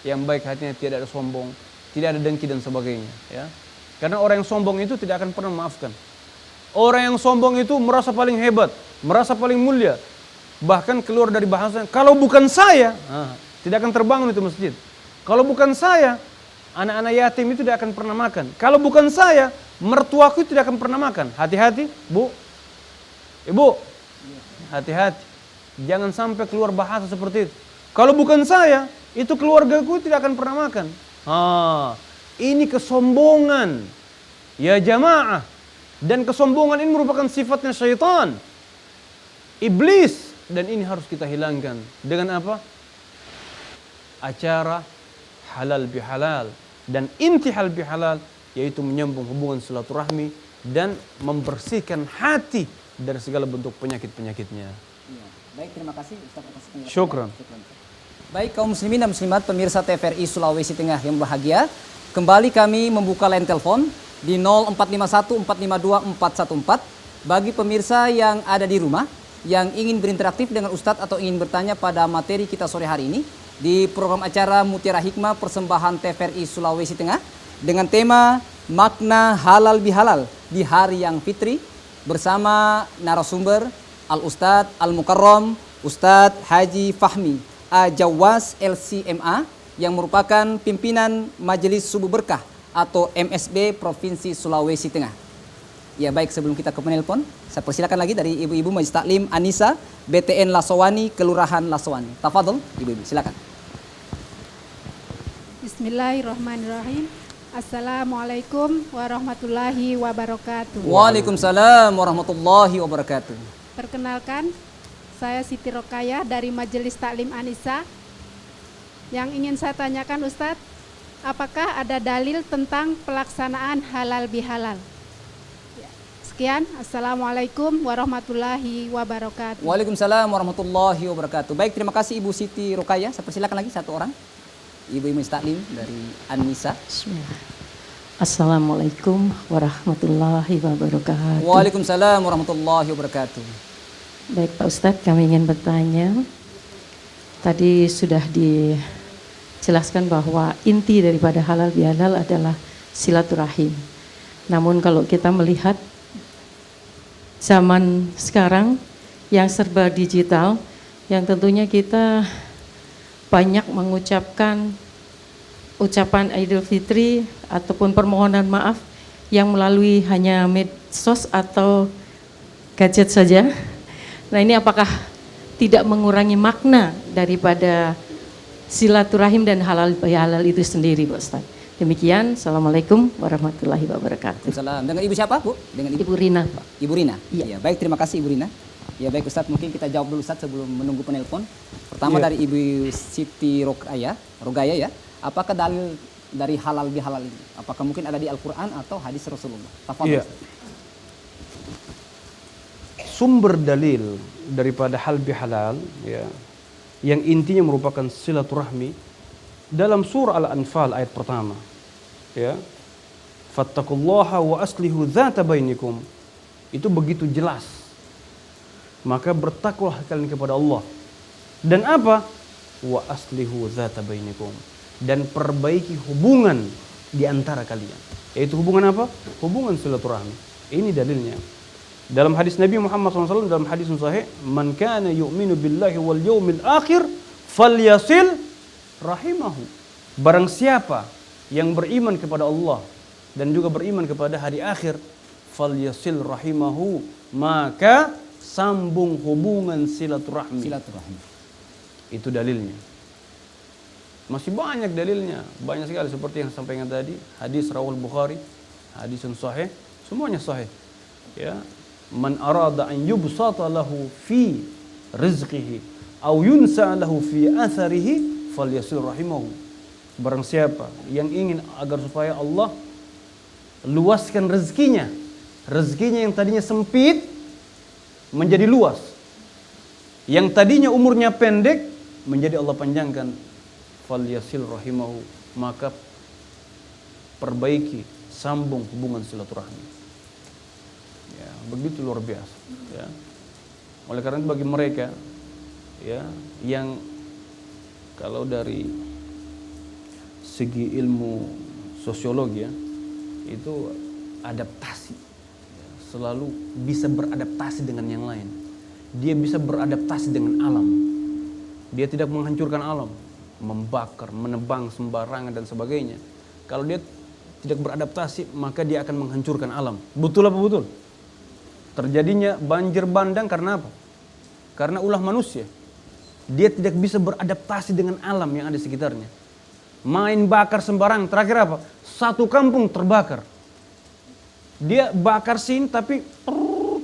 Yang baik hatinya tidak ada sombong, tidak ada dengki dan sebagainya, ya. Karena orang yang sombong itu tidak akan pernah memaafkan. Orang yang sombong itu merasa paling hebat, merasa paling mulia. Bahkan keluar dari bahasa, kalau bukan saya, tidak akan terbangun itu masjid. Kalau bukan saya, anak-anak yatim itu tidak akan pernah makan. Kalau bukan saya, mertuaku tidak akan pernah makan. Hati-hati, Bu. Ibu, hati-hati. Jangan sampai keluar bahasa seperti itu. Kalau bukan saya, itu keluargaku tidak akan pernah makan. Ini kesombongan. Ya jamaah. Dan kesombongan ini merupakan sifatnya syaitan. Iblis. Dan ini harus kita hilangkan. Dengan apa? Acara halal bihalal. Dan inti halal bihalal, yaitu menyambung hubungan silaturahmi dan membersihkan hati dari segala bentuk penyakit-penyakitnya. Ya. Baik, terima kasih Ustaz atas penjelasan. Syukran. Baik kaum muslimin dan muslimat pemirsa TVRI Sulawesi Tengah yang bahagia, kembali kami membuka line telepon di 0451 452 414 bagi pemirsa yang ada di rumah yang ingin berinteraktif dengan Ustadz atau ingin bertanya pada materi kita sore hari ini di program acara Mutiara Hikmah persembahan TVRI Sulawesi Tengah dengan tema makna halal bihalal di hari yang fitri bersama narasumber Al-Ustadz Al-Mukarram Ustadz Haji Fahmi Jawas LCMA yang merupakan pimpinan Majelis Subuh Berkah atau MSB Provinsi Sulawesi Tengah. Ya baik, sebelum kita ke penelpon, saya persilakan lagi dari Ibu-Ibu Majelis Taklim Anissa BTN Lasowani, Kelurahan Lasowani. Tafadhol Ibu-Ibu, silakan. Bismillahirrahmanirrahim. Assalamualaikum warahmatullahi wabarakatuh. Waalaikumsalam warahmatullahi wabarakatuh. Perkenalkan, saya Siti Rokayah dari Majelis Taklim Anissa. Yang ingin saya tanyakan Ustadz, apakah ada dalil tentang pelaksanaan halal bihalal? Sekian, Assalamualaikum warahmatullahi wabarakatuh. Waalaikumsalam warahmatullahi wabarakatuh. Baik, terima kasih Ibu Siti Rokayah. Saya persilakan lagi satu orang. Ibu-Ibu Taklim dari Anissa. Bismillah. Assalamualaikum warahmatullahi wabarakatuh. Waalaikumsalam warahmatullahi wabarakatuh. Baik Pak Ustadz, kami ingin bertanya. Tadi sudah dijelaskan bahwa inti daripada halal bihalal adalah silaturahim. Namun kalau kita melihat zaman sekarang yang serba digital, yang tentunya kita banyak mengucapkan ucapan Idul Fitri ataupun permohonan maaf yang melalui hanya medsos atau gadget saja. Nah ini apakah tidak mengurangi makna daripada silaturahim dan halal bihalal itu sendiri Pak Ustaz? Demikian, Assalamualaikum warahmatullahi wabarakatuh. Waalaikumsalam. Dengan Ibu siapa Bu? Dengan Ibu Rina Pak. Ibu Rina? Iya. Ya, baik, terima kasih Ibu Rina. Ya baik Ustadz, mungkin kita jawab dulu Ustadz sebelum menunggu penelpon. Pertama dari Ibu Siti Rogaya ya. Apakah dalil dari halal bihalal ini? Apakah mungkin ada di Al-Quran atau hadis Rasulullah? Tafadhol. Iya. Sumber dalil daripada hal bihalal ya, yang intinya merupakan silaturahmi dalam surah Al-Anfal ayat pertama. Ya. Fattaqullaha wa aslihu dzata bainikum. Itu begitu jelas. Maka bertakwalah kalian kepada Allah. Dan apa? Wa aslihu dzata bainikum. Dan perbaiki hubungan di antara kalian. Yaitu hubungan apa? Hubungan silaturahmi. Ini dalilnya. Dalam hadis Nabi Muhammad SAW, dalam hadis sahih, man kana yu'minu billahi wal yawmil akhir falyasil rahimahu. Barang siapa yang beriman kepada Allah dan juga beriman kepada hari akhir, falyasil rahimahu, maka sambung hubungan silaturahmi. Silaturahmi. Itu dalilnya. Masih banyak dalilnya, banyak sekali seperti yang sampaikan tadi, hadis rawal Bukhari, hadis yang sahih, semuanya sahih. Ya, man arada an yubsata lahu fi rizqihi aw yunsa lahu fi atharihi falyasil rahimahu. Barang siapa yang ingin agar supaya Allah luaskan rezekinya, rezekinya yang tadinya sempit menjadi luas, yang tadinya umurnya pendek menjadi Allah panjangkan, falyasil rahimahu, maka perbaiki, sambung hubungan silaturahmi. Ya, begitu luar biasa. Ya. Oleh karena itu bagi mereka, ya, yang kalau dari segi ilmu sosiologi ya, itu adaptasi. Selalu bisa beradaptasi dengan yang lain. Dia bisa beradaptasi dengan alam. Dia tidak menghancurkan alam, membakar, menebang sembarangan dan sebagainya. Kalau dia tidak beradaptasi, maka dia akan menghancurkan alam. Betul apa betul? Terjadinya banjir bandang karena apa? Karena ulah manusia. Dia tidak bisa beradaptasi dengan alam yang ada di sekitarnya. Main bakar sembarang, terakhir apa? Satu kampung terbakar. Dia bakar sini tapi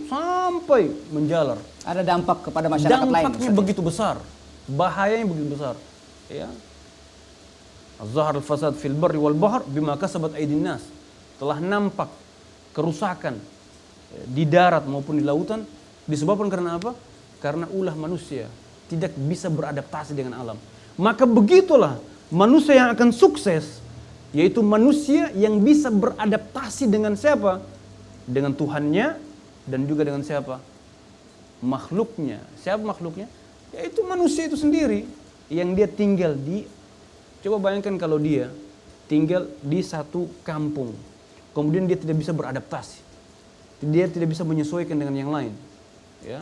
sampai menjalar. Ada dampak kepada masyarakat lain. Dampaknya begitu besar, bahayanya begitu besar. Ya. Az-zahar al-fasad fil barri wal bahr bima kasabat aydin nas. Telah nampak kerusakan di darat maupun di lautan disebabkan karena apa? Karena ulah manusia tidak bisa beradaptasi dengan alam. Maka begitulah manusia yang akan sukses, yaitu manusia yang bisa beradaptasi dengan siapa? Dengan Tuhannya dan juga dengan siapa? Makhluknya. Siapa makhluknya? Yaitu manusia itu sendiri yang dia tinggal di, coba bayangkan kalau dia tinggal di satu kampung, kemudian dia tidak bisa beradaptasi, dia tidak bisa menyesuaikan dengan yang lain, ya.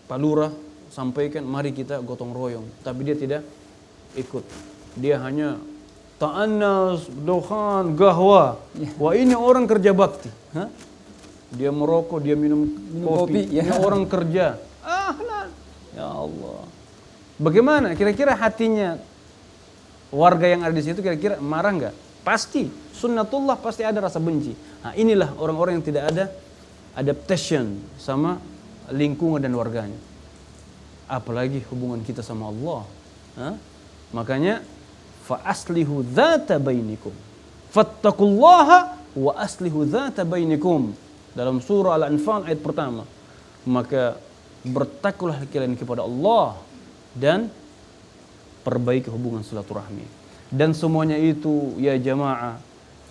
Pak Lurah sampaikan mari kita gotong royong, tapi dia tidak ikut. Dia hanya ta'annas, dohan, gahwa. Wah, ini orang kerja bakti. Hah? Dia merokok, dia minum kopi. Ya. Ini orang kerja. Ya Allah. Bagaimana kira-kira hatinya warga yang ada di situ, kira-kira marah nggak? Pasti. Sunnatullah pasti ada rasa benci. Nah, inilah orang-orang yang tidak ada adaptation sama lingkungan dan warganya. Apalagi hubungan kita sama Allah. Hah? Makanya fa aslihu dzata bainikum. Fattaqullaha wa aslihu dzata bainikum. Dalam surah Al-Anfal ayat pertama. Maka bertakwalah kalian kepada Allah dan perbaiki hubungan silaturahmi. Dan semuanya itu ya jamaah,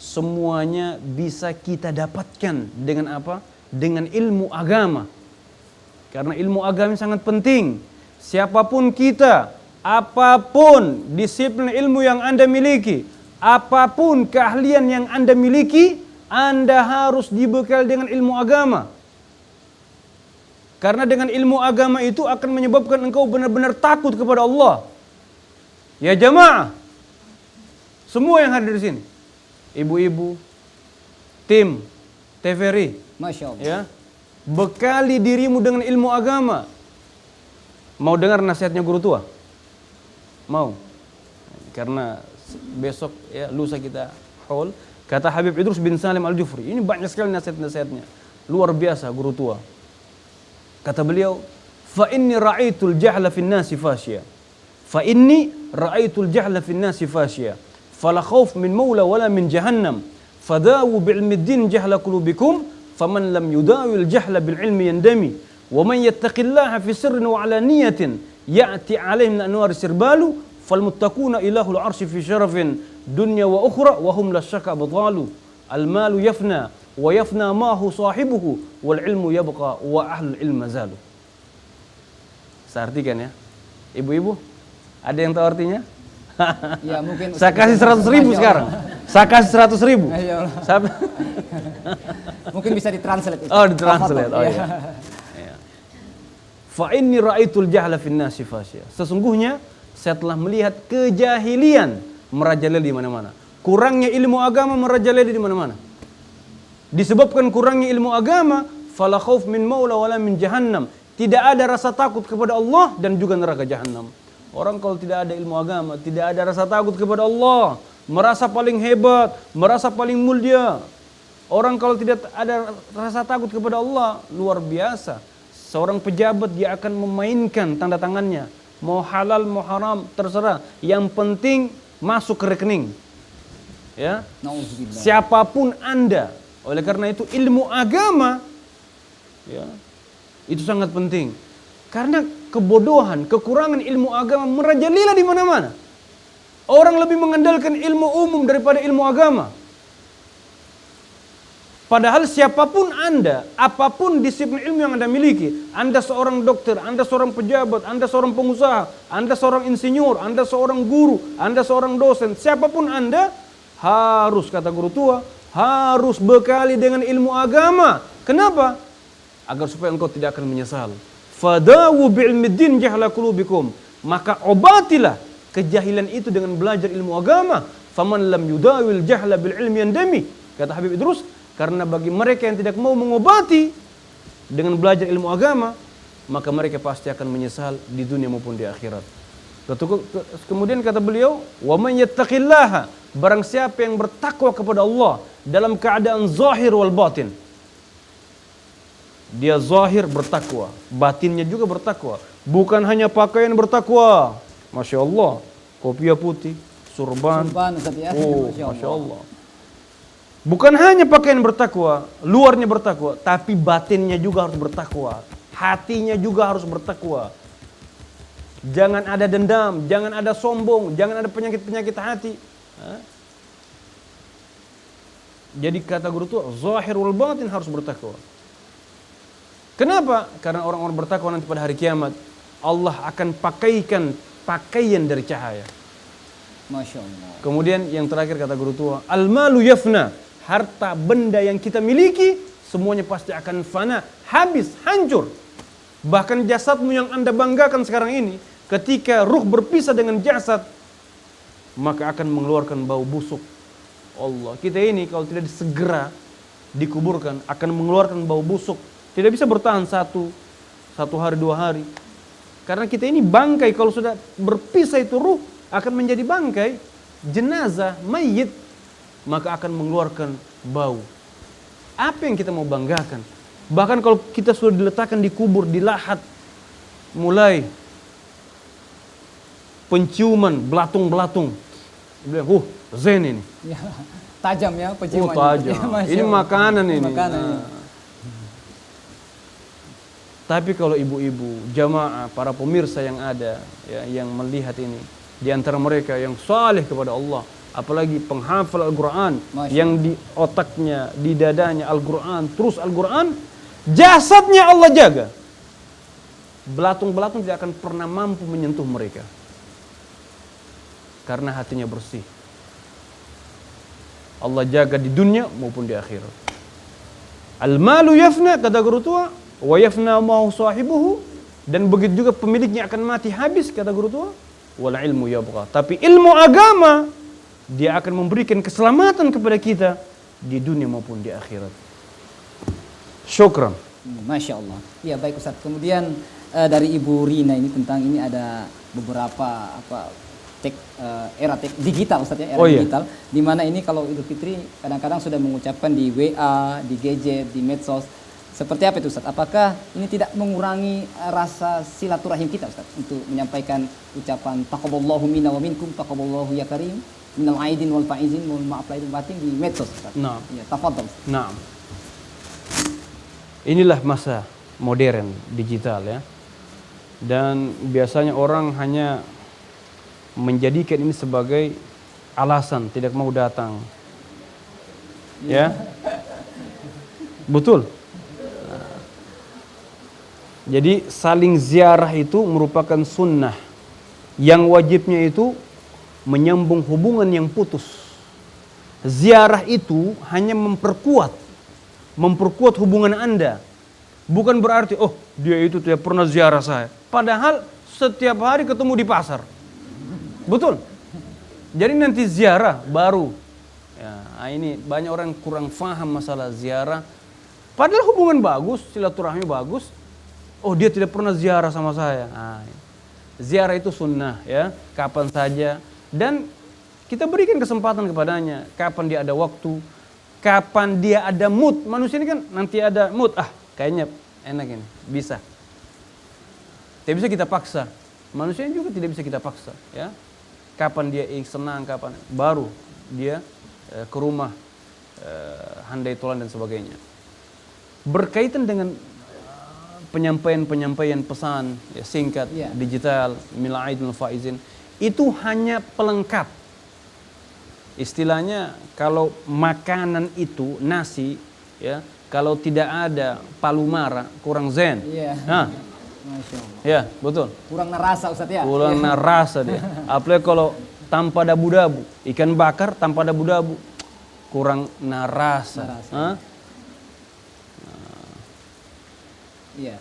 semuanya bisa kita dapatkan dengan apa? Dengan ilmu agama. Karena ilmu agama sangat penting. Siapapun kita, apapun disiplin ilmu yang Anda miliki, apapun keahlian yang Anda miliki, Anda harus dibekal dengan ilmu agama. Karena dengan ilmu agama itu akan menyebabkan engkau benar-benar takut kepada Allah. Ya jamaah, semua yang hadir di sini, ibu-ibu, tim TVRI, Masya Allah. ya, bekali dirimu dengan ilmu agama. Mau dengar nasihatnya guru tua? Mau? Karena besok ya lusa kita haul. Kata Habib Idrus bin Salim Al-Jufri, ini banyak sekali nasihat-nasihatnya, luar biasa guru tua. Kata beliau, fa inni ra'aitul jahla fin nasi fasya. Fa inni ra'aitul jahla fin nasi fasya. Fala khauf min maula wala min jahannam. Fadawu bi'ilmi din jahla qulubikum. Faman lam yudawil jahla bil ilmi yandami. Wa man yattaqillaha fi sirrin wa alaniyatin ya'ti alaihim anwar sirbalu. Fal muttaquna ilahul arsy fi syarafin dunya wa ukhra wa hum la syaka batalu. Al malu yafna wa yafna mahu sahibuhu wal ilmu yabqa wa ahlul ilm mazalu. Saya artikan ya. Ibu-ibu, ada yang tahu artinya? Ya, mungkin saya kasih 100.000 sekarang. Saya kasih 100.000. Mungkin bisa ditranslate itu. Oh, ditranslate. Oh Ya. iya. Fa inni ra'aitul jahla fin nasi fasya. Sesungguhnya saya telah melihat kejahilian merajalela di mana-mana. Kurangnya ilmu agama merajalela di mana-mana. Disebabkan kurangnya ilmu agama, fala khauf min maula wala min jahannam. Tidak ada rasa takut kepada Allah dan juga neraka jahannam. Orang kalau tidak ada ilmu agama, tidak ada rasa takut kepada Allah, merasa paling hebat, merasa paling mulia. Orang kalau tidak ada rasa takut kepada Allah, luar biasa. Seorang pejabat dia akan memainkan tanda tangannya. Mau halal, mau haram, terserah. Yang penting masuk ke rekening. Ya. Nauzubillah. Siapapun Anda. Oleh karena itu ilmu agama ya, itu sangat penting. Karena kebodohan, kekurangan ilmu agama merajalela di mana-mana. Orang lebih mengandalkan ilmu umum daripada ilmu agama. Padahal siapapun Anda, apapun disiplin ilmu yang Anda miliki, Anda seorang dokter, Anda seorang pejabat, Anda seorang pengusaha, Anda seorang insinyur, Anda seorang guru, Anda seorang dosen, siapapun Anda, harus, kata guru tua, harus bekali dengan ilmu agama. Kenapa? Agar supaya engkau tidak akan menyesal. Fadawu bi'ilmiddin jahla qulubikum. Maka obatilah kejahilan itu dengan belajar ilmu agama. Faman lam yudawil jahla bil ilmi yandami. Kata Habib Idrus, karena bagi mereka yang tidak mau mengobati dengan belajar ilmu agama, maka mereka pasti akan menyesal di dunia maupun di akhirat. Kemudian kata beliau, wa man yattaqillaha, barang siapa yang bertakwa kepada Allah dalam keadaan zahir wal batin. Dia zahir bertakwa, batinnya juga bertakwa. Bukan hanya pakaian bertakwa. Masya Allah, kopiah putih, surban. Ustaz ya. Oh, Masya Allah. Bukan hanya pakaian bertakwa, luarnya bertakwa, tapi batinnya juga harus bertakwa. Hatinya juga harus bertakwa. Jangan ada dendam, jangan ada sombong, jangan ada penyakit-penyakit hati. Jadi kata guru tua, zahir wal batin harus bertakwa. Kenapa? Karena orang-orang bertakwa nanti pada hari kiamat, Allah akan pakaikan pakaian dari cahaya. Masya Allah. Kemudian yang terakhir kata guru tua, al-malu yafna. Harta benda yang kita miliki semuanya pasti akan fana, habis, hancur. Bahkan jasadmu yang Anda banggakan sekarang ini, ketika ruh berpisah dengan jasad, maka akan mengeluarkan bau busuk. Allah, kita ini kalau tidak segera dikuburkan akan mengeluarkan bau busuk. Tidak bisa bertahan satu hari, 2 hari. Karena kita ini bangkai, kalau sudah berpisah itu ruh akan menjadi bangkai, jenazah, mayit, maka akan mengeluarkan bau. Apa yang kita mau banggakan? Bahkan kalau kita sudah diletakkan di kubur, di lahat, mulai penciuman, belatung-belatung. Bilang, zen ini. Ya, tajam ya penciumannya. Tajam. Ini makanan ini. Makanan ini. Tapi kalau ibu-ibu, jamaah, para pemirsa yang ada, ya, yang melihat ini, di antara mereka yang saleh kepada Allah, apalagi penghafal Al-Quran, yang di otaknya, di dadanya Al-Quran, terus Al-Quran, jasadnya Allah jaga. Belatung-belatung tidak akan pernah mampu menyentuh mereka. Karena hatinya bersih. Allah jaga di dunia maupun di akhirat. Al-malu yafna, kata guru tua, wa yafna ma'hu sahibuhu, dan begitu juga pemiliknya akan mati habis, kata guru tua, wal ilmu yabqa. Tapi ilmu agama, dia akan memberikan keselamatan kepada kita di dunia maupun di akhirat. Syukran. Masya Allah. Ya baik Ustaz. Kemudian dari Ibu Rina ini tentang ini ada beberapa era digital Ustaz ya, era digital. Di mana ini kalau Idul Fitri kadang-kadang sudah mengucapkan di WA, di gadget, di medsos. Seperti apa itu Ustaz? Apakah ini tidak mengurangi rasa silaturahim kita Ustaz untuk menyampaikan ucapan taqabbalallahu minna wa minkum, taqabbalallahu ya karim, minal aidin wal faizin, mohon maaf lahir batin di medsos Ustaz. Nah. Ya, tafadhol. Nah. Inilah masa modern digital ya. Dan biasanya orang hanya menjadikan ini sebagai alasan tidak mau datang. Ya. Betul. Jadi saling ziarah itu merupakan sunnah. Yang wajibnya itu menyambung hubungan yang putus. Ziarah itu hanya memperkuat hubungan Anda. Bukan berarti, oh dia itu tidak pernah ziarah saya. Padahal setiap hari ketemu di pasar. Betul. Jadi nanti ziarah baru. Ya, ini banyak orang kurang paham masalah ziarah. Padahal hubungan bagus, silaturahmi bagus. Oh dia tidak pernah ziarah sama saya. Nah, ziarah itu sunnah ya, kapan saja. Dan kita berikan kesempatan kepadanya. Kapan dia ada waktu, kapan dia ada mood. Manusia ini kan nanti ada mood. Kayaknya enak ini, bisa. Tidak bisa kita paksa. Manusia juga tidak bisa kita paksa. Ya, kapan dia senang, kapan baru dia ke rumah, handai tolan dan sebagainya. Berkaitan dengan penyampaian pesan ya, singkat, digital, minal aidin wal faizin, itu hanya pelengkap. Istilahnya kalau makanan itu nasi ya, kalau tidak ada palu mara kurang zen. Iya. Nah, Masya Allah. ya betul. Kurang narasa Ustaz ya. Kurang rasa dia. Apalagi kalau tanpa dabu-dabu, ikan bakar tanpa dabu-dabu, kurang narasa. Hah? Iya.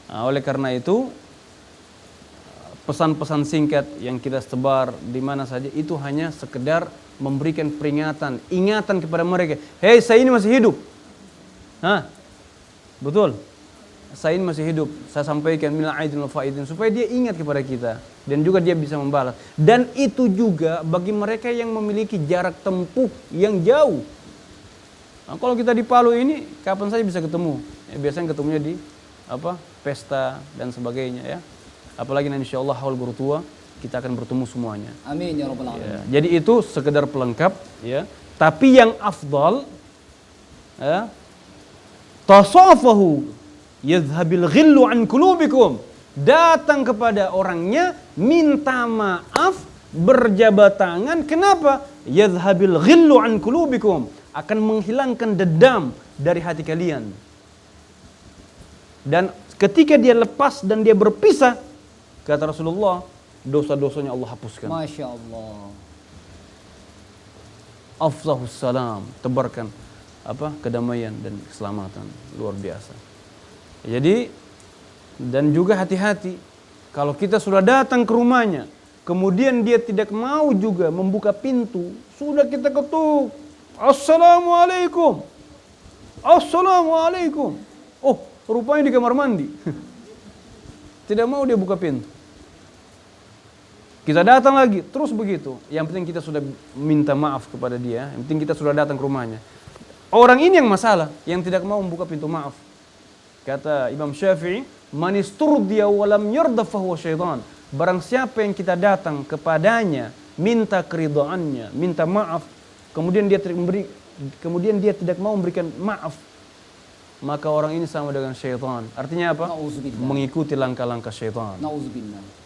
Nah, oleh karena itu pesan-pesan singkat yang kita sebar di mana saja itu hanya sekedar memberikan peringatan, ingatan kepada mereka. Hei, saya ini masih hidup. Hah? Betul. Saya ini masih hidup. Saya sampaikan minal aidin wal faidin supaya dia ingat kepada kita dan juga dia bisa membalas. Dan itu juga bagi mereka yang memiliki jarak tempuh yang jauh. Nah, kalau kita di Palu ini kapan saja bisa ketemu. Ya, biasanya ketemunya di pesta dan sebagainya ya. Apalagi nanti insyaallah haul guru tua kita akan bertemu semuanya. Amin ya rabbal alamin. Ya, jadi itu sekedar pelengkap ya. Tapi yang afdal ya, tasafahu yadhhabil ghillu an qulubikum. Datang kepada orangnya, minta maaf, berjabat tangan. Kenapa? Yadhhabil ghillu an qulubikum. Akan menghilangkan dendam dari hati kalian. Dan ketika dia lepas dan dia berpisah, kata Rasulullah, dosa-dosanya Allah hapuskan. Masya Allah. Afzahus salam, tebarkan kedamaian dan keselamatan, luar biasa. Jadi dan juga hati-hati kalau kita sudah datang ke rumahnya, kemudian dia tidak mau juga membuka pintu, sudah kita ketuk, assalamualaikum, assalamualaikum. Oh, rupanya di kamar mandi. Tidak mau dia buka pintu. Kita datang lagi, terus begitu. Yang penting kita sudah minta maaf kepada dia, yang penting kita sudah datang ke rumahnya. Orang ini yang masalah, yang tidak mau membuka pintu maaf. Kata Imam Syafi'i, man isturdiya wa lam yarda fahuwa syaitan. Barang siapa yang kita datang kepadanya, minta keridhaannya, minta maaf, kemudian dia tidak mau memberikan maaf, maka orang ini sama dengan syaitan. Artinya apa? Mengikuti langkah-langkah syaitan. Nauzubillah.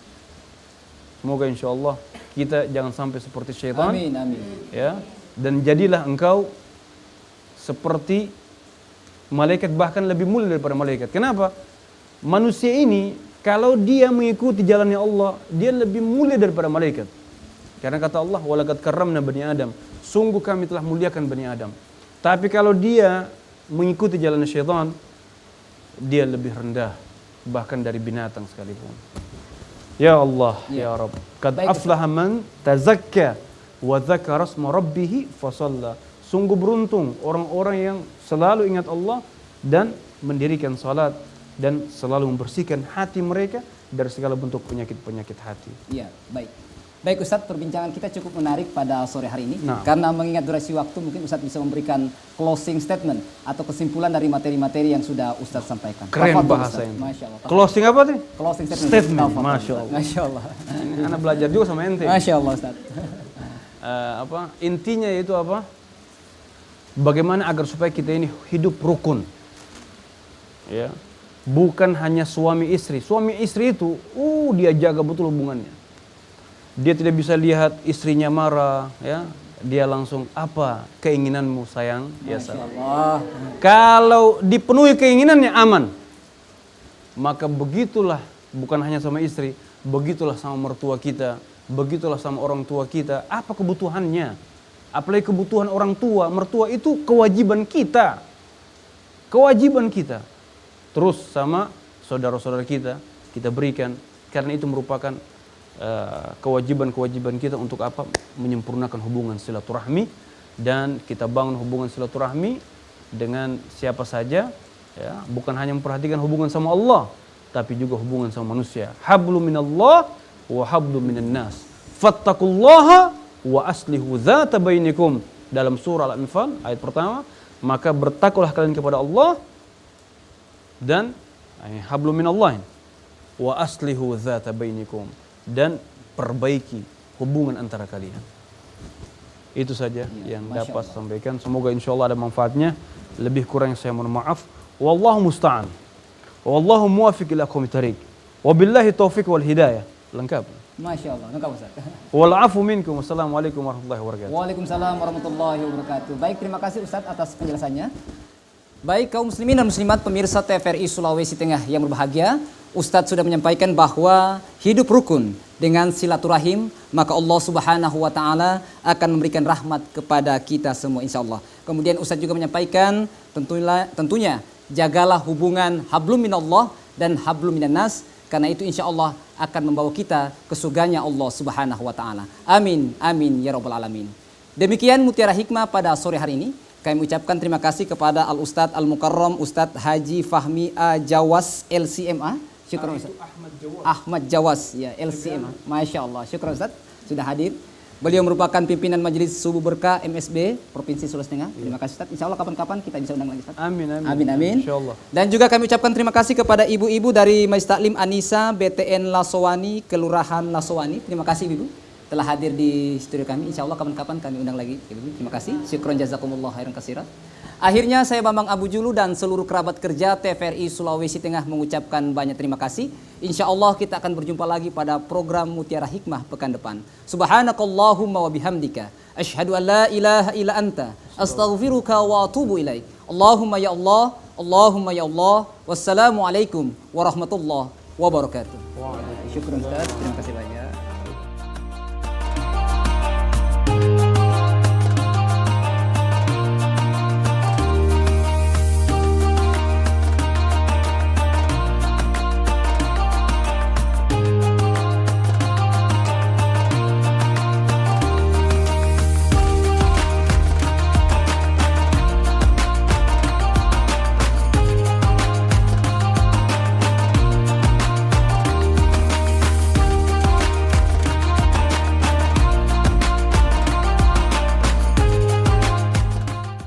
Semoga insyaallah kita jangan sampai seperti syaitan. Amin, amin. Ya, dan jadilah engkau seperti malaikat, bahkan lebih mulia daripada malaikat. Kenapa? Manusia ini kalau dia mengikuti jalannya Allah, dia lebih mulia daripada malaikat. Karena kata Allah, walaqad karramna bani Adam. Sungguh kami telah muliakan bani Adam. Tapi kalau dia mengikuti jalannya syaitan, dia lebih rendah bahkan dari binatang sekalipun. Ya Allah, ya Rabb. Qad aflaha man tazakka wa dzakara asma rabbih fa shalla. Sungguh beruntung orang-orang yang selalu ingat Allah dan mendirikan salat dan selalu membersihkan hati mereka dari segala bentuk penyakit-penyakit hati. Iya, baik. Baik Ustadz, perbincangan kita cukup menarik pada sore hari ini. Nah. Karena mengingat durasi waktu, mungkin Ustadz bisa memberikan closing statement atau kesimpulan dari materi-materi yang sudah Ustadz sampaikan. Keren Tafadhol, bahasa Ustadz. ini. Masya Allah. Closing apa nih? Closing statement. Statement. Tafadhol, Masya Ustadz. Allah. Masya Allah. Ini anak belajar juga sama ente. Masya Allah Ustadz. Intinya itu apa? Bagaimana agar supaya kita ini hidup rukun. Ya. Bukan hanya suami istri. Suami istri itu, dia jaga betul hubungannya. Dia tidak bisa lihat istrinya marah, ya. Dia langsung, apa keinginanmu sayang? Ya Allah. Kalau dipenuhi keinginannya aman. Maka begitulah, bukan hanya sama istri, begitulah sama mertua kita, begitulah sama orang tua kita. Apa kebutuhannya? Apalagi kebutuhan orang tua, mertua itu kewajiban kita. Kewajiban kita. Terus sama saudara-saudara kita berikan. Karena itu merupakan kewajiban-kewajiban kita untuk apa? Menyempurnakan hubungan silaturahmi. Dan kita bangun hubungan silaturahmi dengan siapa saja. Ya, bukan hanya memperhatikan hubungan sama Allah, tapi juga hubungan sama manusia. Hablu minallah wa hablu minan nas. Fattaqullaha wa aslihu dzata bainikum. Dalam surah Al-Anfal ayat pertama, maka bertakwalah kalian kepada Allah dan hablu minallah wa aslihu dzata bainikum, dan perbaiki hubungan antara kalian. Itu saja yang dapat saya sampaikan. Semoga insyaallah ada manfaatnya. Lebih kurang saya mohon maaf. Wallahu musta'an. Wallahu muwaffiq ila aqwamit thariq. Wabillahi taufiq wal hidayah. Lengkap. Masya Allah, lengkap Ustaz. Wal afu minkum. Wassalamualaikum warahmatullahi wabarakatuh. Waalaikumsalam warahmatullahi wabarakatuh. Baik, terima kasih Ustaz atas penjelasannya. Baik kaum muslimin dan muslimat pemirsa TVRI Sulawesi Tengah yang berbahagia, Ustadz sudah menyampaikan bahwa hidup rukun dengan silaturahim, maka Allah Subhanahu wa taala akan memberikan rahmat kepada kita semua insyaallah. Kemudian Ustadz juga menyampaikan tentunya jagalah hubungan hablum minallah dan hablum minannas, karena itu insyaallah akan membawa kita ke surganya Allah Subhanahu wa taala. Amin amin ya rabbal alamin. Demikian Mutiara Hikmah pada sore hari ini. Kami ucapkan terima kasih kepada Al-Ustadz Al-Mukarram Ustadz Haji Fahmi A. Jawas LCMA. Syukran Ustadz. Ahmad Jawas ya LCMA. Masya Allah. Syukran Ustadz sudah hadir. Beliau merupakan pimpinan Majelis Subuh Berkah MSB Provinsi Sulawesi Tengah. Terima kasih Ustadz. Insya Allah kapan-kapan kita bisa undang lagi Ustadz. Amin amin. Amin amin. Insyaallah. Dan juga kami ucapkan terima kasih kepada ibu-ibu dari Majelis Taklim Anisa BTN Lasowani Kelurahan Lasowani. Terima kasih ibu telah hadir di studio kami. Insya Allah kapan-kapan kami undang lagi. Terima kasih. Syukron jazakumullah khairan katsiran. Akhirnya saya Bambang Abu Julu dan seluruh kerabat kerja TVRI Sulawesi Tengah mengucapkan banyak terima kasih. Insya Allah kita akan berjumpa lagi pada program Mutiara Hikmah pekan depan. Subhanakallahumma wa bihamdika asyhadu an la ilaha illa anta astaghfiruka wa atubu ilaik. Allahumma ya Allah, Allahumma ya Allah. Wassalamualaikum warahmatullahi wabarakatuh. Syukran Ustaz. Terima kasih banyak.